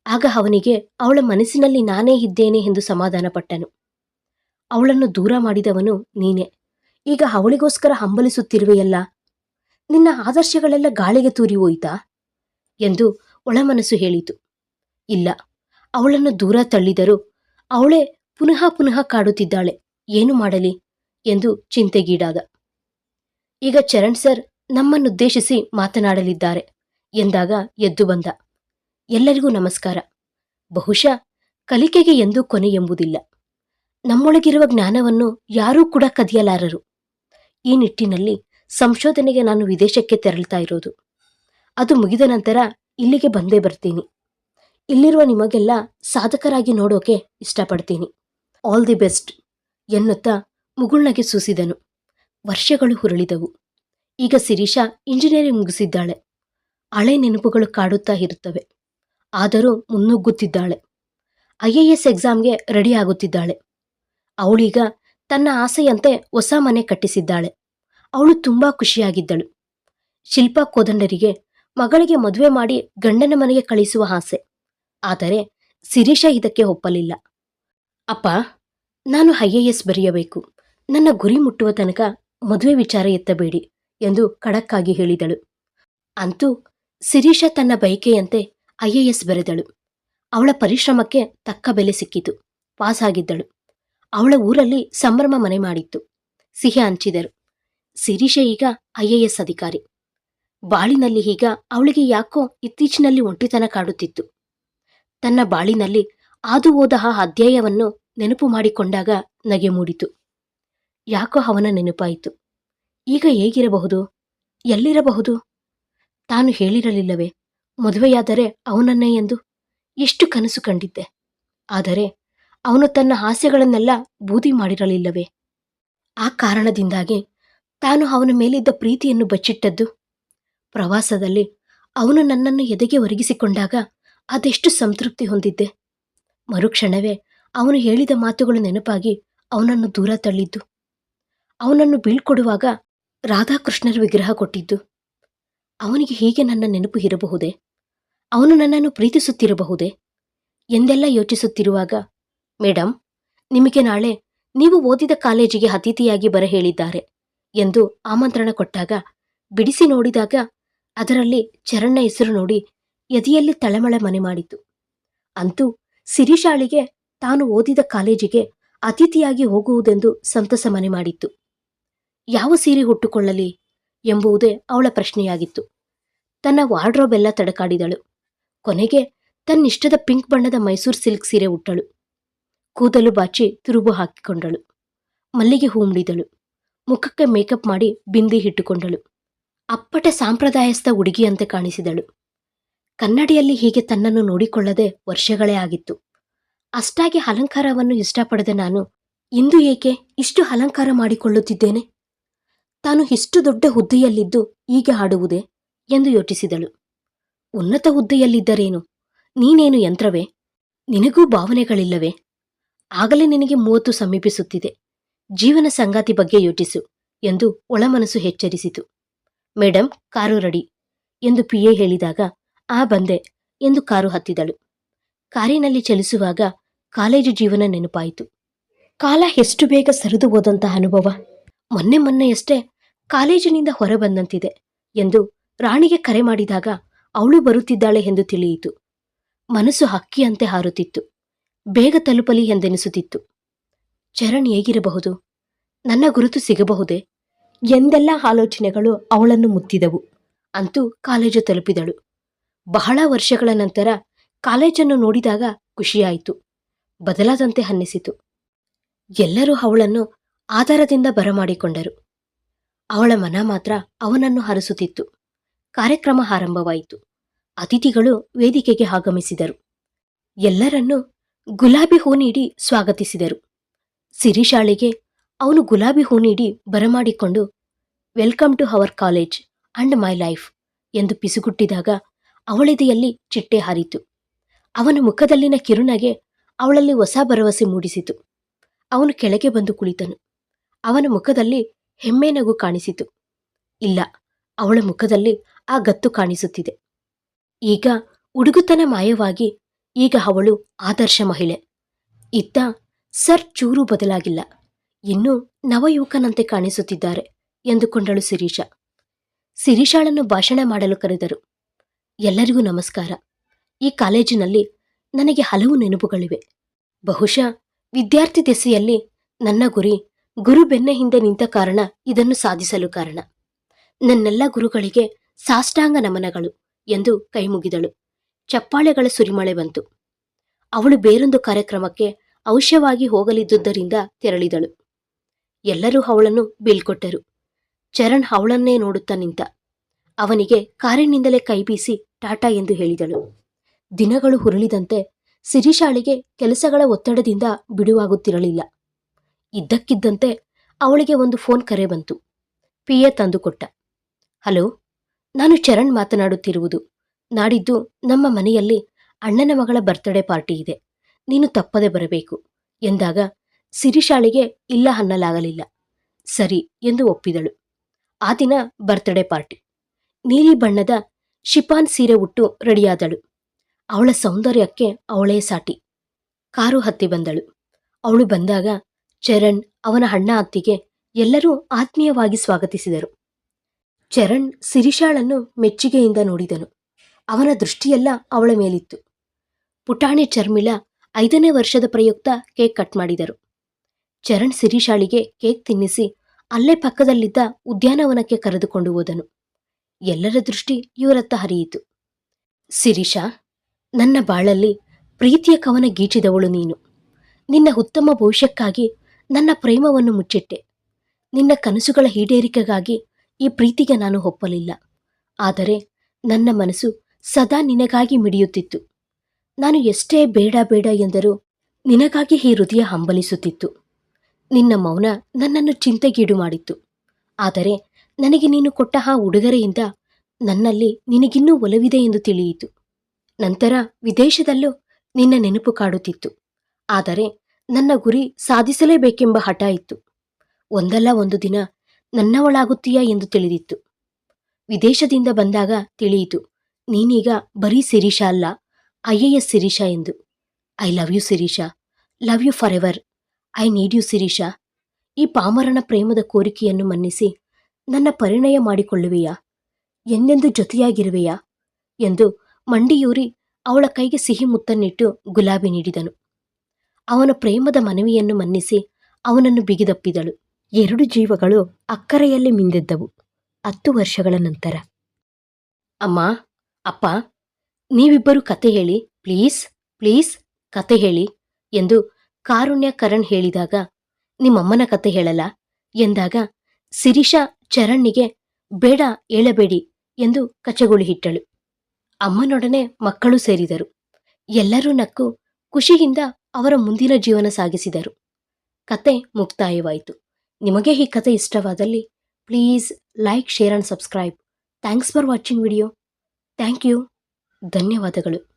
ಆಗ ಅವನಿಗೆ ಅವಳ ಮನಸ್ಸಿನಲ್ಲಿ ನಾನೇ ಇದ್ದೇನೆ ಎಂದು ಸಮಾಧಾನಪಟ್ಟನು. ಅವಳನ್ನು ದೂರ ಮಾಡಿದವನು ನೀನೇ. ಈಗ ಅವಳಿಗೋಸ್ಕರ ಹಂಬಲಿಸುತ್ತಿರುವೆಯಲ್ಲ. ನಿನ್ನ ಆದರ್ಶಗಳೆಲ್ಲ ಗಾಳಿಗೆ ತೂರಿ ಹೋಯಿತಾ ಎಂದು ಒಳಮನಸ್ಸು ಹೇಳಿತು. ಇಲ್ಲ, ಅವಳನ್ನು ದೂರ ತಳ್ಳಿದರೂ ಅವಳೇ ಪುನಃ ಪುನಃ ಕಾಡುತ್ತಿದ್ದಾಳೆ. ಏನು ಮಾಡಲಿ ಎಂದು ಚಿಂತೆಗೀಡಾದ. ಈಗ ಚರಣ್ ಸರ್ ನಮ್ಮನ್ನುದ್ದೇಶಿಸಿ ಮಾತನಾಡಲಿದ್ದಾರೆ ಎಂದಾಗ ಎದ್ದು ಬಂದ. ಎಲ್ಲರಿಗೂ ನಮಸ್ಕಾರ. ಬಹುಶಃ ಕಲಿಕೆಗೆ ಎಂದೂ ಕೊನೆ ಎಂಬುದಿಲ್ಲ. ನಮ್ಮೊಳಗಿರುವ ಜ್ಞಾನವನ್ನು ಯಾರೂ ಕೂಡ ಕದಿಯಲಾರರು. ಈ ನಿಟ್ಟಿನಲ್ಲಿ ಸಂಶೋಧನೆಗೆ ನಾನು ವಿದೇಶಕ್ಕೆ ತೆರಳುತ್ತಾ ಇರೋದು. ಅದು ಮುಗಿದ ನಂತರ ಇಲ್ಲಿಗೆ ಬಂದೇ ಬರ್ತೀನಿ. ಇಲ್ಲಿರುವ ನಿಮಗೆಲ್ಲ ಸಾಧಕರಾಗಿ ನೋಡೋಕೆ ಇಷ್ಟಪಡ್ತೀನಿ. ಆಲ್ ದಿ ಬೆಸ್ಟ್ ಎನ್ನುತ್ತಾ ಮುಗುಳ್ನಗೆ ಸೂಸಿದನು. ವರ್ಷಗಳು ಹುರುಳಿದವು. ಈಗ ಶಿರೀಷಾ ಇಂಜಿನಿಯರಿಂಗ್ ಮುಗಿಸಿದ್ದಾಳೆ. ಹಳೆ ನೆನಪುಗಳು ಕಾಡುತ್ತಾ ಇರುತ್ತವೆ. ಆದರೂ ಮುನ್ನುಗ್ಗುತ್ತಿದ್ದಾಳೆ. IAS ಎಕ್ಸಾಮ್ಗೆ ರೆಡಿ ಆಗುತ್ತಿದ್ದಾಳೆ. ಅವಳೀಗ ತನ್ನ ಆಸೆಯಂತೆ ಹೊಸ ಮನೆ ಕಟ್ಟಿಸಿದ್ದಾಳೆ. ಅವಳು ತುಂಬಾ ಖುಷಿಯಾಗಿದ್ದಳು. ಶಿಲ್ಪಾ ಕೋದಂಡರಿಗೆ ಮಗಳಿಗೆ ಮದುವೆ ಮಾಡಿ ಗಂಡನ ಮನೆಗೆ ಕಳಿಸುವ ಆಸೆ. ಆದರೆ ಶಿರೀಷಾ ಇದಕ್ಕೆ ಒಪ್ಪಲಿಲ್ಲ. ಅಪ್ಪ, ನಾನು IAS ಬರೆಯಬೇಕು. ನನ್ನ ಗುರಿ ಮುಟ್ಟುವ ತನಕ ಮದುವೆ ವಿಚಾರ ಎತ್ತಬೇಡಿ ಎಂದು ಖಡಕ್ಕಾಗಿ ಹೇಳಿದಳು. ಅಂತೂ ಶಿರೀಷಾ ತನ್ನ ಬಯಕೆಯಂತೆ IAS ಬರೆದಳು. ಅವಳ ಪರಿಶ್ರಮಕ್ಕೆ ತಕ್ಕ ಬೆಲೆ ಸಿಕ್ಕಿತು. ಪಾಸ್ ಆಗಿದ್ದಳು. ಅವಳ ಊರಲ್ಲಿ ಸಂಭ್ರಮ ಮನೆ ಮಾಡಿತ್ತು. ಸಿಹಿ ಹಂಚಿದರು. ಶಿರೀಷಾ ಈಗ IAS ಅಧಿಕಾರಿ. ಬಾಳಿನಲ್ಲಿ ಈಗ ಅವಳಿಗೆ ಯಾಕೋ ಇತ್ತೀಚಿನಲ್ಲಿ ಒಂಟಿತನ ಕಾಡುತ್ತಿತ್ತು. ತನ್ನ ಬಾಳಿನಲ್ಲಿ ಹಾದು ಹೋದ ಆ ಅಧ್ಯಾಯವನ್ನು ನೆನಪು ಮಾಡಿಕೊಂಡಾಗ ನಗೆ ಮೂಡಿತು. ಯಾಕೋ ಅವನ ನೆನಪಾಯಿತು. ಈಗ ಹೇಗಿರಬಹುದು, ಎಲ್ಲಿರಬಹುದು? ತಾನು ಹೇಳಿರಲಿಲ್ಲವೇ ಮದುವೆಯಾದರೆ ಅವನನ್ನೇ ಎಂದು? ಎಷ್ಟು ಕನಸು ಕಂಡಿದ್ದೆ. ಆದರೆ ಅವನು ತನ್ನ ಆಸೆಗಳನ್ನೆಲ್ಲ ಬೂದಿ ಮಾಡಿರಲಿಲ್ಲವೇ? ಆ ಕಾರಣದಿಂದಾಗಿ ತಾನು ಅವನ ಮೇಲಿದ್ದ ಪ್ರೀತಿಯನ್ನು ಬಚ್ಚಿಟ್ಟದ್ದು. ಪ್ರವಾಸದಲ್ಲಿ ಅವನು ನನ್ನನ್ನು ಎದೆಗೆ ಒರಗಿಸಿಕೊಂಡಾಗ ಅದೆಷ್ಟು ಸಂತೃಪ್ತಿ ಹೊಂದಿದ್ದೆ. ಮರುಕ್ಷಣವೇ ಅವನು ಹೇಳಿದ ಮಾತುಗಳು ನೆನಪಾಗಿ ಅವನನ್ನು ದೂರ ತಳ್ಳಿದ್ದು. ಅವನನ್ನು ಬೀಳ್ಕೊಡುವಾಗ ರಾಧಾಕೃಷ್ಣರ ವಿಗ್ರಹ ಕೊಟ್ಟಿದ್ದು. ಅವನಿಗೆ ಹೀಗೆ ನನ್ನ ನೆನಪು ಇರಬಹುದೇ? ಅವನು ನನ್ನನ್ನು ಪ್ರೀತಿಸುತ್ತಿರಬಹುದೇ ಎಂದೆಲ್ಲ ಯೋಚಿಸುತ್ತಿರುವಾಗ, ಮೇಡಮ್, ನಿಮಗೆ ನಾಳೆ ನೀವು ಓದಿದ ಕಾಲೇಜಿಗೆ ಅತಿಥಿಯಾಗಿ ಬರ ಹೇಳಿದ್ದಾರೆ ಎಂದು ಆಮಂತ್ರಣ ಕೊಟ್ಟಾಗ ಬಿಡಿಸಿ ನೋಡಿದಾಗ ಅದರಲ್ಲಿ ಚರಣ್ನ ಹೆಸರು ನೋಡಿ ಎದೆಯಲ್ಲಿ ತಳಮಳ ಮನೆ ಮಾಡಿತು. ಅಂತೂ ಶಿರೀಷಾಳಿಗೆ ತಾನು ಓದಿದ ಕಾಲೇಜಿಗೆ ಅತಿಥಿಯಾಗಿ ಹೋಗುವುದೆಂದು ಸಂತಸ ಮನೆ ಮಾಡಿತ್ತು. ಯಾವ ಸೀರೆ ಹುಟ್ಟುಕೊಳ್ಳಲಿ ಎಂಬುದೇ ಅವಳ ಪ್ರಶ್ನೆಯಾಗಿತ್ತು. ತನ್ನ ವಾರ್ಡ್ರೋಬ್ ಎಲ್ಲ ತಡಕಾಡಿದಳು. ಕೊನೆಗೆ ತನ್ನಿಷ್ಟದ ಪಿಂಕ್ ಬಣ್ಣದ ಮೈಸೂರು ಸಿಲ್ಕ್ ಸೀರೆ ಉಟ್ಟಳು. ಕೂದಲು ಬಾಚಿ ತುರುಬು ಹಾಕಿಕೊಂಡಳು. ಮಲ್ಲಿಗೆ ಹೂ ಮುಡಿದಳು. ಮುಖಕ್ಕೆ ಮೇಕಪ್ ಮಾಡಿ ಬಿಂದಿ ಇಟ್ಟುಕೊಂಡಳು. ಅಪ್ಪಟ ಸಾಂಪ್ರದಾಯಸ್ಥ ಹುಡುಗಿಯಂತೆ ಕಾಣಿಸಿದಳು. ಕನ್ನಡಿಯಲ್ಲಿ ಹೀಗೆ ತನ್ನನ್ನು ನೋಡಿಕೊಳ್ಳದೆ ವರ್ಷಗಳೇ ಆಗಿತ್ತು. ಅಷ್ಟಾಗಿ ಅಲಂಕಾರವನ್ನು ಇಷ್ಟಪಡದ ನಾನು ಇಂದು ಏಕೆ ಇಷ್ಟು ಅಲಂಕಾರ ಮಾಡಿಕೊಳ್ಳುತ್ತಿದ್ದೇನೆ? ತಾನು ಇಷ್ಟು ದೊಡ್ಡ ಹುದ್ದೆಯಲ್ಲಿದ್ದು ಹೀಗೆ ಆಡುವುದೇ ಎಂದು ಯೋಚಿಸಿದಳು. ಉನ್ನತ ಹುದ್ದೆಯಲ್ಲಿದ್ದರೇನು? ನೀನೇನು ಯಂತ್ರವೇ? ನಿನಗೂ ಭಾವನೆಗಳಿಲ್ಲವೇ? ಆಗಲೇ ನಿನಗೆ 30 ಸಮೀಪಿಸುತ್ತಿದೆ. ಜೀವನ ಸಂಗಾತಿ ಬಗ್ಗೆ ಯೋಚಿಸು ಎಂದು ಒಳಮನಸ್ಸು ಎಚ್ಚರಿಸಿತು. ಮೇಡಮ್, ಕಾರು ರೆಡಿ ಎಂದು ಪಿಎ ಹೇಳಿದಾಗ ಬಂದೆ ಎಂದು ಕಾರು ಹತ್ತಿದಳು. ಕಾರಿನಲ್ಲಿ ಚಲಿಸುವಾಗ ಕಾಲೇಜು ಜೀವನ ನೆನಪಾಯಿತು. ಕಾಲ ಎಷ್ಟು ಬೇಗ ಸರಿದು ಹೋದಂತಹ ಅನುಭವ. ಮೊನ್ನೆಯಷ್ಟೇ ಕಾಲೇಜಿನಿಂದ ಹೊರಬಂದಂತಿದೆ ಎಂದು ರಾಣಿಗೆ ಕರೆ ಮಾಡಿದಾಗ ಅವಳು ಬರುತ್ತಿದ್ದಾಳೆ ಎಂದು ತಿಳಿಯಿತು. ಮನಸ್ಸು ಹಕ್ಕಿಯಂತೆ ಹಾರುತ್ತಿತ್ತು. ಬೇಗ ತಲುಪಲಿ ಎಂದೆನಿಸುತ್ತಿತ್ತು. ಚರಣ್ ಹೇಗಿರಬಹುದು? ನನ್ನ ಗುರುತು ಸಿಗಬಹುದೇ ಎಂದೆಲ್ಲ ಆಲೋಚನೆಗಳು ಅವಳನ್ನು ಮುತ್ತಿದವು. ಅಂತೂ ಕಾಲೇಜು ತಲುಪಿದಳು. ಬಹಳ ವರ್ಷಗಳ ನಂತರ ಕಾಲೇಜನ್ನು ನೋಡಿದಾಗ ಖುಷಿಯಾಯಿತು. ಬದಲಾದಂತೆ ಅನ್ನಿಸಿತು. ಎಲ್ಲರೂ ಅವಳನ್ನು ಆಧಾರದಿಂದ ಬರಮಾಡಿಕೊಂಡರು. ಅವಳ ಮನ ಮಾತ್ರ ಅವನನ್ನು ಹರಸುತ್ತಿತ್ತು. ಕಾರ್ಯಕ್ರಮ ಆರಂಭವಾಯಿತು. ಅತಿಥಿಗಳು ವೇದಿಕೆಗೆ ಆಗಮಿಸಿದರು. ಎಲ್ಲರನ್ನೂ ಗುಲಾಬಿ ಹೂ ನೀಡಿ ಸ್ವಾಗತಿಸಿದರು. ಸಿರಿಶಾಳಿಗೆ ಅವನು ಗುಲಾಬಿ ಹೂ ನೀಡಿ ಬರಮಾಡಿಕೊಂಡು welcome to our college and my life ಎಂದು ಪಿಸುಗುಟ್ಟಿದಾಗ ಅವಳೆದೆಯಲ್ಲಿ ಚಿಟ್ಟೆ ಹಾರಿತು. ಅವನ ಮುಖದಲ್ಲಿನ ಕಿರುನಗೆ ಅವಳಲ್ಲಿ ಹೊಸ ಭರವಸೆ ಮೂಡಿಸಿತು. ಅವನು ಕೆಳಗೆ ಬಂದು ಕುಳಿತನು. ಅವನ ಮುಖದಲ್ಲಿ ಹೆಮ್ಮೆ ನಗು ಕಾಣಿಸಿತು. ಇಲ್ಲ, ಅವಳ ಮುಖದಲ್ಲಿ ಆ ಗತ್ತು ಕಾಣಿಸುತ್ತಿದೆ. ಈಗ ಹುಡುಗುತನ ಮಾಯವಾಗಿ ಈಗ ಅವಳು ಆದರ್ಶ ಮಹಿಳೆ. ಇತ್ತ ಸರ್ ಚೂರು ಬದಲಾಗಿಲ್ಲ, ಇನ್ನೂ ನವಯುವಕನಂತೆ ಕಾಣಿಸುತ್ತಿದ್ದಾರೆ ಎಂದುಕೊಂಡಳು ಶಿರೀಷಾ. ಶಿರೀಷಾಳನ್ನು ಭಾಷಣ ಮಾಡಲು ಕರೆದರು. ಎಲ್ಲರಿಗೂ ನಮಸ್ಕಾರ. ಈ ಕಾಲೇಜಿನಲ್ಲಿ ನನಗೆ ಹಲವು ನೆನಪುಗಳಿವೆ. ಬಹುಶಃ ವಿದ್ಯಾರ್ಥಿ ದೆಸೆಯಲ್ಲಿ ನನ್ನ ಗುರು ಬೆನ್ನ ಹಿಂದೆ ನಿಂತ ಕಾರಣ ಇದನ್ನು ಸಾಧಿಸಲು ಕಾರಣ. ನನ್ನೆಲ್ಲ ಗುರುಗಳಿಗೆ ಸಾಷ್ಟಾಂಗ ನಮನಗಳು ಎಂದು ಕೈಮುಗಿದಳು. ಚಪ್ಪಾಳೆಗಳ ಸುರಿಮಳೆ ಬಂತು. ಅವಳು ಬೇರೊಂದು ಕಾರ್ಯಕ್ರಮಕ್ಕೆ ಅವಶ್ಯವಾಗಿ ಹೋಗಲಿದ್ದುದರಿಂದ ತೆರಳಿದಳು. ಎಲ್ಲರೂ ಅವಳನ್ನು ಬೀಳ್ಕೊಟ್ಟರು. ಚರಣ್ ಅವಳನ್ನೇ ನೋಡುತ್ತಾ ನಿಂತ. ಅವನಿಗೆ ಕಾರಿನಿಂದಲೇ ಕೈಬೀಸಿ ಟಾಟಾ ಎಂದು ಹೇಳಿದಳು. ದಿನಗಳು ಹುರುಳಿದಂತೆ ಶಿರೀಷಾಳಿಗೆ ಕೆಲಸಗಳ ಒತ್ತಡದಿಂದ ಬಿಡುವಾಗುತ್ತಿರಲಿಲ್ಲ. ಇದ್ದಕ್ಕಿದ್ದಂತೆ ಅವಳಿಗೆ ಒಂದು ಫೋನ್ ಕರೆ ಬಂತು. ಪಿಎ ತಂದುಕೊಟ್ಟ. ಹಲೋ, ನಾನು ಚರಣ್ ಮಾತನಾಡುತ್ತಿರುವುದು. ನಾಡಿದ್ದು ನಮ್ಮ ಮನೆಯಲ್ಲಿ ಅಣ್ಣನ ಮಗಳ ಬರ್ತ್ಡೇ ಪಾರ್ಟಿ ಇದೆ, ನೀನು ತಪ್ಪದೆ ಬರಬೇಕು ಎಂದಾಗ ಶಿರೀಷಾಳಿಗೆ ಇಲ್ಲ ಅನ್ನಲಾಗಲಿಲ್ಲ. ಸರಿ ಎಂದು ಒಪ್ಪಿದಳು. ಆ ದಿನ ಬರ್ತ್ಡೇ ಪಾರ್ಟಿ. ನೀಲಿ ಬಣ್ಣದ ಶಿಫಾನ್ ಸೀರೆ ಉಟ್ಟು ರೆಡಿಯಾದಳು. ಅವಳ ಸೌಂದರ್ಯಕ್ಕೆ ಅವಳೇ ಸಾಟಿ. ಕಾರು ಹತ್ತಿ ಬಂದಳು. ಅವಳು ಬಂದಾಗ ಚರಣ್, ಅವನ ಅಣ್ಣ, ಅತ್ತಿಗೆ ಎಲ್ಲರೂ ಆತ್ಮೀಯವಾಗಿ ಸ್ವಾಗತಿಸಿದರು. ಚರಣ್ ಶಿರೀಷಾಳನ್ನು ಮೆಚ್ಚುಗೆಯಿಂದ ನೋಡಿದನು. ಅವನ ದೃಷ್ಟಿಯೆಲ್ಲ ಅವಳ ಮೇಲಿತ್ತು. ಪುಟಾಣಿ ಚರ್ಮಿಳಾ 5ನೇ ವರ್ಷದ ಪ್ರಯುಕ್ತ ಕೇಕ್ ಕಟ್ ಮಾಡಿದರು. ಚರಣ್ ಶಿರೀಷಾಳಿಗೆ ಕೇಕ್ ತಿನ್ನಿಸಿ ಅಲ್ಲೇ ಪಕ್ಕದಲ್ಲಿದ್ದ ಉದ್ಯಾನವನಕ್ಕೆ ಕರೆದುಕೊಂಡು ಹೋದನು. ಎಲ್ಲರ ದೃಷ್ಟಿ ಇವರತ್ತ ಹರಿಯಿತು. ಶಿರೀಷಾ, ನನ್ನ ಬಾಳಲ್ಲಿ ಪ್ರೀತಿಯ ಕವನ ಗೀಚಿದವಳು ನೀನು. ನಿನ್ನ ಉತ್ತಮ ಭವಿಷ್ಯಕ್ಕಾಗಿ ನನ್ನ ಪ್ರೇಮವನ್ನು ಮುಚ್ಚಿಟ್ಟೆ. ನಿನ್ನ ಕನಸುಗಳ ಈಡೇರಿಕೆಗಾಗಿ ಈ ಪ್ರೀತಿಗೆ ನಾನು ಒಪ್ಪಲಿಲ್ಲ. ಆದರೆ ನನ್ನ ಮನಸ್ಸು ಸದಾ ನಿನಗಾಗಿ ಮಿಡಿಯುತ್ತಿತ್ತು. ನಾನು ಎಷ್ಟೇ ಬೇಡ ಬೇಡ ಎಂದರೂ ನಿನಗಾಗಿ ಈ ಹೃದಯ ಹಂಬಲಿಸುತ್ತಿತ್ತು. ನಿನ್ನ ಮೌನ ನನ್ನನ್ನು ಚಿಂತೆಗೀಡು ಮಾಡಿತ್ತು. ಆದರೆ ನನಗೆ ನೀನು ಕೊಟ್ಟ ಆ ಉಡುಗೊರೆಯಿಂದ ನನ್ನಲ್ಲಿ ನಿನಗಿನ್ನೂ ಒಲವಿದೆ ಎಂದು ತಿಳಿಯಿತು. ನಂತರ ವಿದೇಶದಲ್ಲೂ ನಿನ್ನ ನೆನಪು ಕಾಡುತ್ತಿತ್ತು. ಆದರೆ ನನ್ನ ಗುರಿ ಸಾಧಿಸಲೇಬೇಕೆಂಬ ಹಠ ಇತ್ತು. ಒಂದಲ್ಲ ಒಂದು ದಿನ ನನ್ನವಳಾಗುತ್ತೀಯಾ ಎಂದು ತಿಳಿದಿತ್ತು. ವಿದೇಶದಿಂದ ಬಂದಾಗ ತಿಳಿಯಿತು, ನೀನೀಗ ಬರೀ ಶಿರೀಷಾ ಅಲ್ಲ, IAS ಶಿರೀಷಾ ಎಂದು. I love you Shirisha, love you forever, I need you Shirisha. ಈ ಪಾಮರನ ಪ್ರೇಮದ ಕೋರಿಕೆಯನ್ನು ಮನ್ನಿಸಿ ನನ್ನ ಪರಿಣಯ ಮಾಡಿಕೊಳ್ಳುವೆಯಾ? ಎಂದೆಂದು ಜೊತೆಯಾಗಿರುವೆಯಾ ಎಂದು ಮಂಡಿಯೂರಿ ಅವಳ ಕೈಗೆ ಸಿಹಿ ಮುತ್ತನ್ನಿಟ್ಟು ಗುಲಾಬಿ ನೀಡಿದನು. ಅವನ ಪ್ರೇಮದ ಮನವಿಯನ್ನು ಮನ್ನಿಸಿ ಅವನನ್ನು ಬಿಗಿದಪ್ಪಿದಳು. 2 ಜೀವಗಳು ಅಕ್ಕರೆಯಲ್ಲಿ ಮಿಂದೆದ್ದವು. 10 ವರ್ಷಗಳ ನಂತರ. ಅಮ್ಮ, ಅಪ್ಪ, ನೀವಿಬ್ಬರು ಕತೆ ಹೇಳಿ, ಪ್ಲೀಸ್ ಪ್ಲೀಸ್ ಕತೆ ಹೇಳಿ ಎಂದು ಕಾರುಣ್ಯ ಕರಣ್ ಹೇಳಿದಾಗ, ನಿಮ್ಮಮ್ಮನ ಕತೆ ಹೇಳಲ್ಲ ಎಂದಾಗ ಶಿರೀಷಾ ಚರಣ್ಣಿಗೆ ಬೇಡ ಹೇಳಬೇಡಿ ಎಂದು ಕಚಗುಳಿ ಇಟ್ಟಳು. ಅಮ್ಮನೊಡನೆ ಮಕ್ಕಳು ಸೇರಿದರು. ಎಲ್ಲರೂ ನಕ್ಕು ಖುಷಿಯಿಂದ ಅವರ ಮುಂದಿನ ಜೀವನ ಸಾಗಿಸಿದರು. ಕತೆ ಮುಕ್ತಾಯವಾಯಿತು. ನಿಮಗೆ ಈ ಕತೆ ಇಷ್ಟವಾದಲ್ಲಿ please like, share and subscribe. Thanks for watching video. Thank you. ಧನ್ಯವಾದಗಳು.